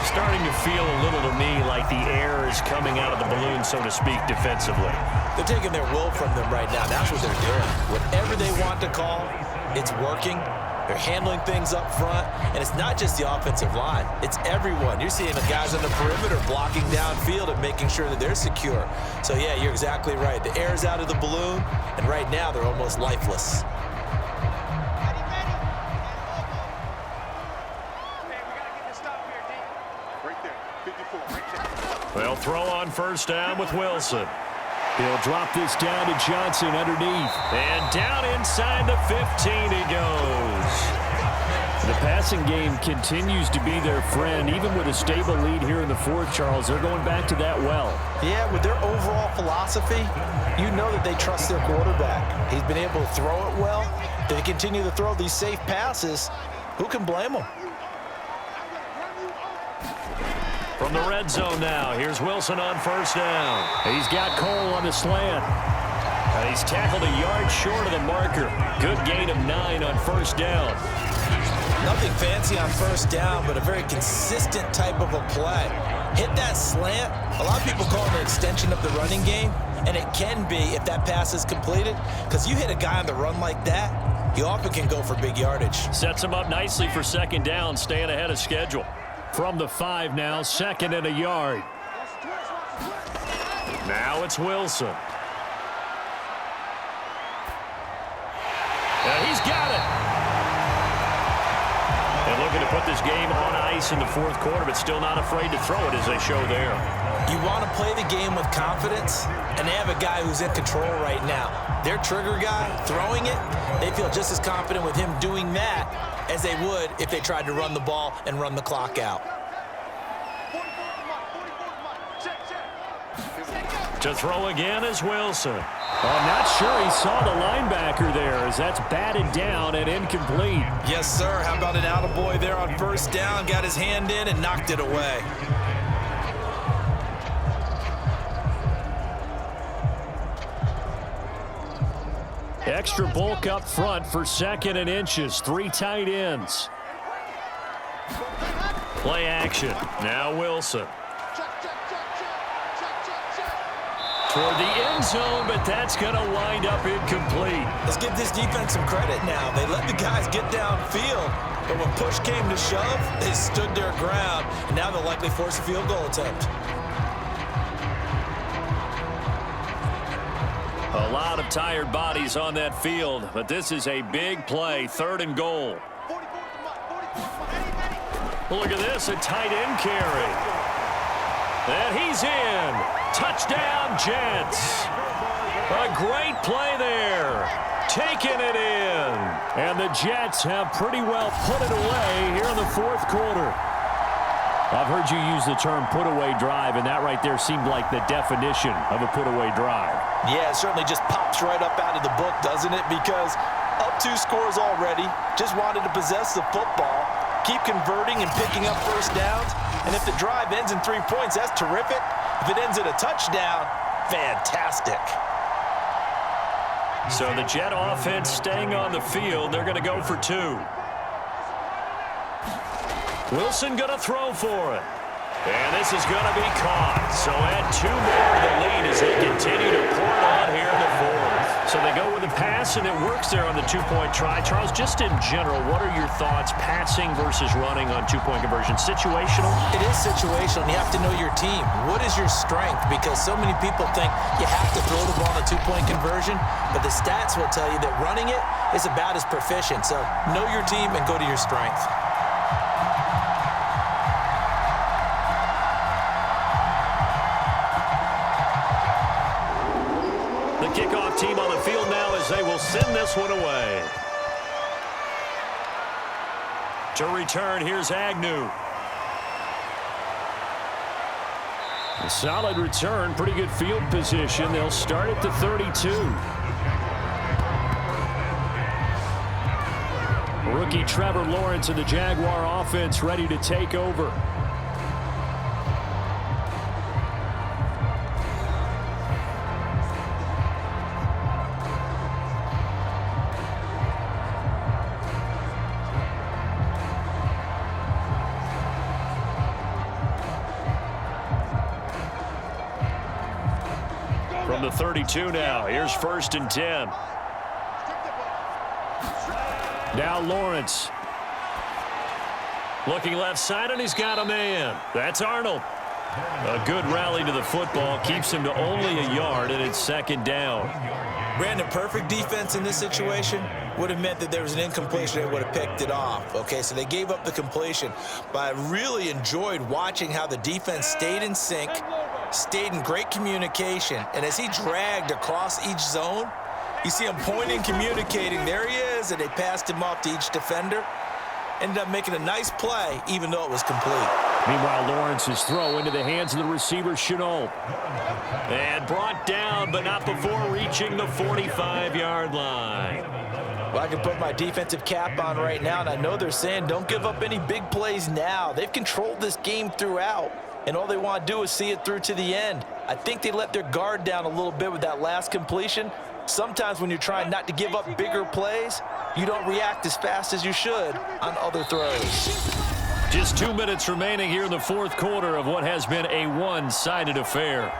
Starting to feel a little to me like the air is coming out of the balloon, so to speak, defensively. They're taking their will from them right now. That's what they're doing. Whatever they want to call, it's working. They're handling things up front. And it's not just the offensive line. It's everyone. You're seeing the guys on the perimeter blocking downfield and making sure that they're secure. So, yeah, you're exactly right. The air's out of the balloon, and right now they're almost lifeless. They'll throw on first down with Wilson. He'll drop this down to Johnson underneath. And down inside the 15 he goes. The passing game continues to be their friend. Even with a stable lead here in the fourth, Charles, they're going back to that well. Yeah, with their overall philosophy, you know that they trust their quarterback. He's been able to throw it well. They continue to throw these safe passes. Who can blame them? From the red zone now, here's Wilson on first down. He's got Cole on the slant. And he's tackled a yard short of the marker. Good gain of 9 on first down. Nothing fancy on first down, but a very consistent type of a play. Hit that slant. A lot of people call it an extension of the running game, and it can be if that pass is completed, because you hit a guy on the run like that, he often can go for big yardage. Sets him up nicely for second down, staying ahead of schedule. From the 5 now, 2nd and a yard. Now it's Wilson. And he's got it. And looking to put this game on ice in the fourth quarter, but still not afraid to throw it as they show there. You want to play the game with confidence, and they have a guy who's in control right now. Their trigger guy, throwing it, they feel just as confident with him doing that as they would if they tried to run the ball and run the clock out. To throw again is Wilson. I'm not sure he saw the linebacker there, as that's batted down and incomplete. Yes, sir. How about an attaboy there on first down? Got his hand in and knocked it away. Extra bulk up front for 2nd and inches. 3 tight ends. Play action. Now Wilson. Toward the end zone, but that's going to wind up incomplete. Let's give this defense some credit now. They let the guys get downfield, but when push came to shove, they stood their ground, and now they'll likely force a field goal attempt. A lot of tired bodies on that field, but this is a big play, 3rd and goal. Look at this, a tight end carry. And he's in. Touchdown, Jets. A great play there. Taking it in. And the Jets have pretty well put it away here in the fourth quarter. I've heard you use the term put-away drive, and that right there seemed like the definition of a put-away drive. Yeah, it certainly just pops right up out of the book, doesn't it? Because up 2 scores already, just wanted to possess the football, keep converting and picking up first downs. And if the drive ends in 3 points, that's terrific. If it ends in a touchdown, fantastic. So the Jet offense staying on the field. They're going to go for 2. Wilson going to throw for it. And this is going to be caught. So add 2 more to the lead as they continue to pour it on here in the fourth. So they go with the pass, and it works there on the 2-point try. Charles, just in general, what are your thoughts passing versus running on 2-point conversion? Situational? It is situational, and you have to know your team. What is your strength? Because so many people think you have to throw the ball on a 2-point conversion, but the stats will tell you that running it is about as proficient. So know your team and go to your strength. Kickoff team on the field now as they will send this one away. To return, here's Agnew. A solid return, pretty good field position. They'll start at the 32. Rookie Trevor Lawrence of the Jaguar offense ready to take over. From the 32 now, here's 1st and 10. Now Lawrence. Looking left side, and he's got a man. That's Arnold. A good rally to the football keeps him to only a yard, and it's 2nd down. Brandon, perfect defense in this situation would have meant that there was an incompletion. They would have picked it off. Okay, so they gave up the completion. But I really enjoyed watching how the defense stayed in sync, stayed in great communication. And as he dragged across each zone, you see him pointing, communicating. There he is, and they passed him off to each defender. Ended up making a nice play, even though it was complete. Meanwhile, Lawrence's throw into the hands of the receiver, Chenault. And brought down, but not before reaching the 45-yard line. Well, I can put my defensive cap on right now, and I know they're saying don't give up any big plays now. They've controlled this game throughout, and all they want to do is see it through to the end. I think they let their guard down a little bit with that last completion. Sometimes when you're trying not to give up bigger plays, you don't react as fast as you should on other throws. Just 2 minutes remaining here in the 4th quarter of what has been a one-sided affair.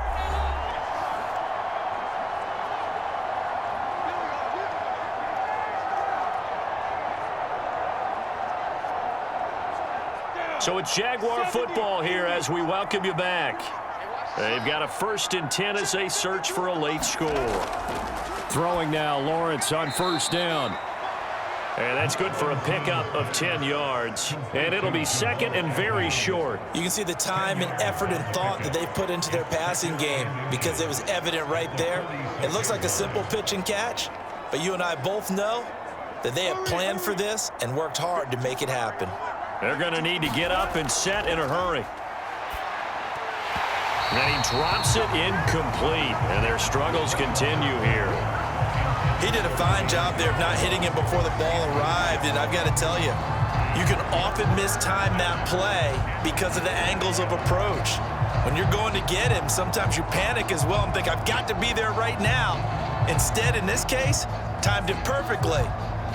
So it's Jaguar football here as we welcome you back. They've got a 1st and 10 as they search for a late score. Throwing now, Lawrence on 1st down. And that's good for a pickup of 10 yards. And it'll be 2nd and very short. You can see the time and effort and thought that they've put into their passing game because it was evident right there. It looks like a simple pitch and catch, but you and I both know that they have planned for this and worked hard to make it happen. They're going to need to get up and set in a hurry. And he drops it incomplete, and their struggles continue here. He did a fine job there of not hitting him before the ball arrived, and I've got to tell you, you can often mistime that play because of the angles of approach. When you're going to get him, sometimes you panic as well and think, I've got to be there right now. Instead, in this case, timed it perfectly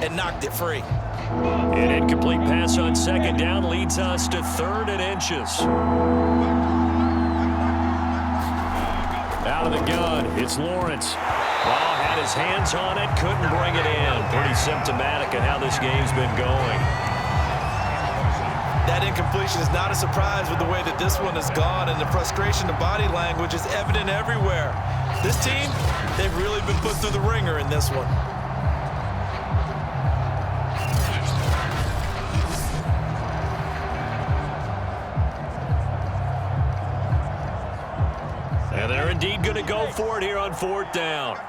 and knocked it free. An incomplete pass on 2nd down leads us to 3rd and inches. Out of the gun, it's Lawrence. Well, had his hands on it, couldn't bring it in. Pretty symptomatic of how this game's been going. That incompletion is not a surprise with the way that this one has gone, and the frustration of body language is evident everywhere. This team, they've really been put through the ringer in this one. And they're indeed going to go for it here on 4th down.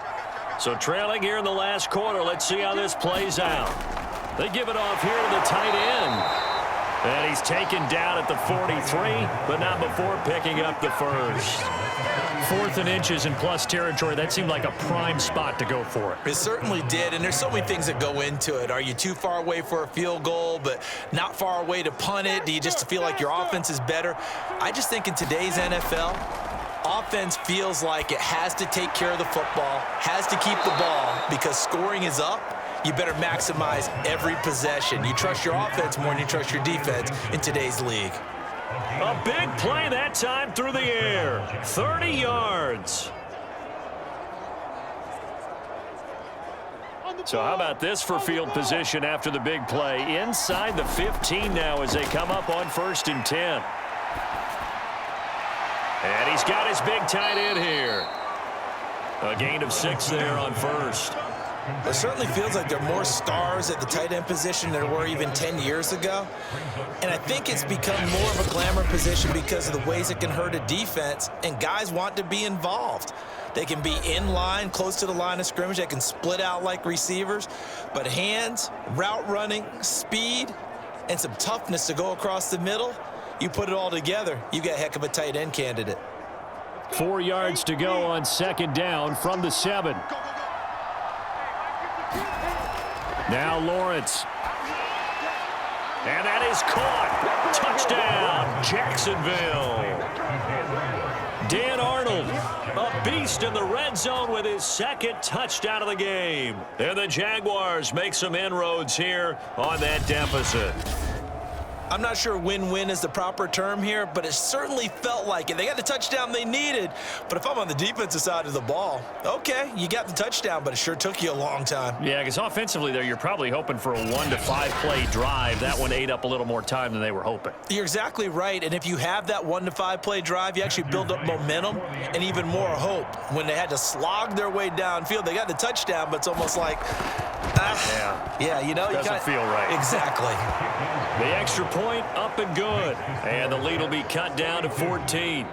So trailing here in the last quarter, let's see how this plays out. They give it off here to the tight end. And he's taken down at the 43, but not before picking up the 1st. 4th and inches in plus territory. That seemed like a prime spot to go for it. It certainly did, and there's so many things that go into it. Are you too far away for a field goal, but not far away to punt it? Do you just feel like your offense is better? I just think in today's NFL, offense feels like it has to take care of the football, has to keep the ball, because scoring is up. You better maximize every possession. You trust your offense more than you trust your defense in today's league. A big play that time through the air. 30 yards. So how about this for field position after the big play? Inside the 15 now as they come up on 1st and 10. And he's got his big tight end here. A gain of 6 there on 1st. It certainly feels like there are more stars at the tight end position than there were even 10 years ago. And I think it's become more of a glamour position because of the ways it can hurt a defense, and guys want to be involved. They can be in line, close to the line of scrimmage. They can split out like receivers. But hands, route running, speed, and some toughness to go across the middle, you put it all together, you got a heck of a tight end candidate. 4 yards to go on 2nd down from the 7. Now Lawrence. And that is caught. Touchdown, Jacksonville. Dan Arnold, a beast in the red zone with his 2nd touchdown of the game. And the Jaguars make some inroads here on that deficit. I'm not sure win-win is the proper term here, but it certainly felt like it. They got the touchdown they needed, but if I'm on the defensive side of the ball, okay, you got the touchdown, but it sure took you a long time. Yeah, because offensively there, you're probably hoping for a 1 to 5 play drive. That one ate up a little more time than they were hoping. You're exactly right, and if you have that 1 to 5 play drive, you actually build up momentum and even more hope. When they had to slog their way downfield, they got the touchdown, but it's almost like, yeah, you know, doesn't feel right. Exactly. The extra point up and good. And the lead will be cut down to 14.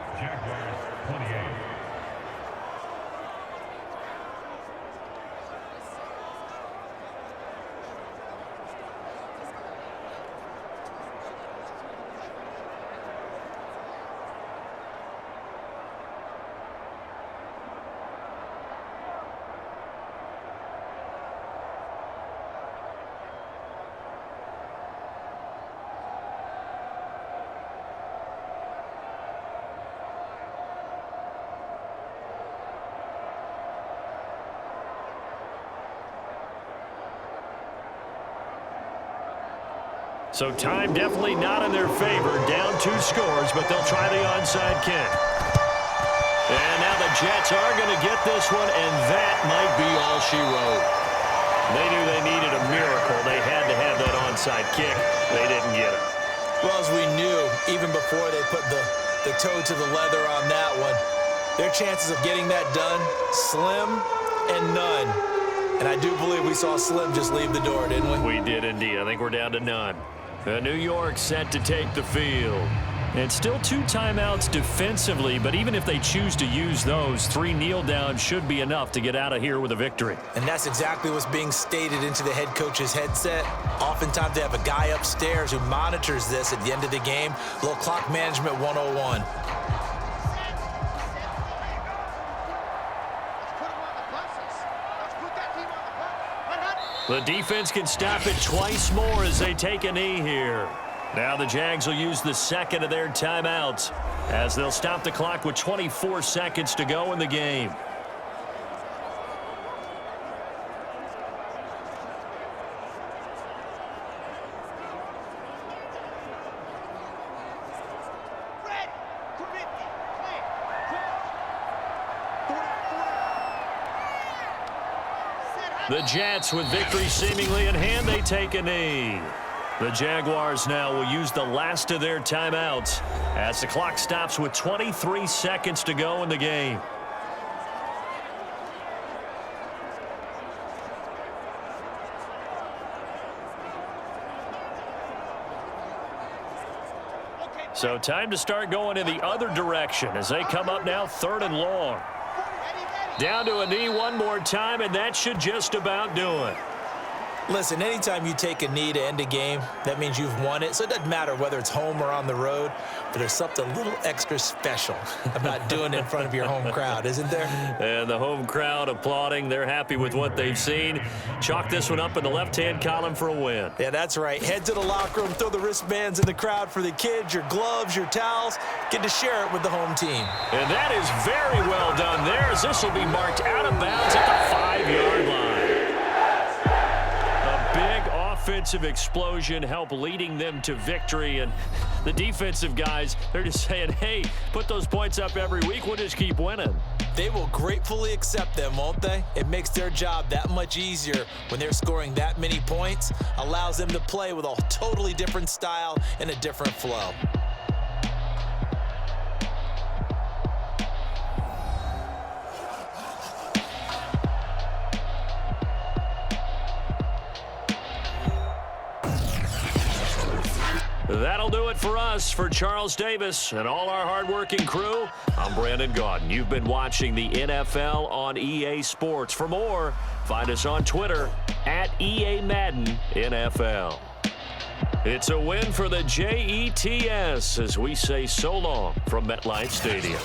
So time definitely not in their favor. Down 2 scores, but they'll try the onside kick. And now the Jets are going to get this one, and that might be all she wrote. They knew they needed a miracle. They had to have that onside kick. They didn't get it. Well, as we knew, even before they put the toe to the leather on that one, their chances of getting that done, slim and none. And I do believe we saw Slim just leave the door, didn't we? We did indeed. I think we're down to none. New York set to take the field. And still 2 timeouts defensively, but even if they choose to use those, 3 kneel downs should be enough to get out of here with a victory. And that's exactly what's being stated into the head coach's headset. Oftentimes they have a guy upstairs who monitors this at the end of the game. A little clock management 101. The defense can stop it twice more as they take a knee here. Now the Jags will use the 2nd of their timeouts as they'll stop the clock with 24 seconds to go in the game. The Jets, with victory seemingly in hand, they take a knee. The Jaguars now will use the last of their timeouts as the clock stops with 23 seconds to go in the game. So time to start going in the other direction as they come up now 3rd and long. Down to a knee one more time, and that should just about do it. Listen, anytime you take a knee to end a game, that means you've won it. So it doesn't matter whether it's home or on the road, but there's something a little extra special about doing it in front of your home crowd, isn't there? And the home crowd applauding. They're happy with what they've seen. Chalk this one up in the left-hand column for a win. Yeah, that's right. Head to the locker room, throw the wristbands in the crowd for the kids, your gloves, your towels. Get to share it with the home team. And that is very well done there, as this will be marked out of bounds at the 5-yard line. offensive explosion help leading them to victory. And the defensive guys, they're just saying, hey, put those points up every week. We'll just keep winning. They will gratefully accept them, won't they? It makes their job that much easier when they're scoring that many points. Allows them to play with a totally different style and a different flow. That'll do it for us. For Charles Davis and all our hardworking crew, I'm Brandon Gaudin. You've been watching the NFL on EA Sports. For more, find us on Twitter at EA Madden NFL. It's a win for the Jets as we say so long from MetLife Stadium.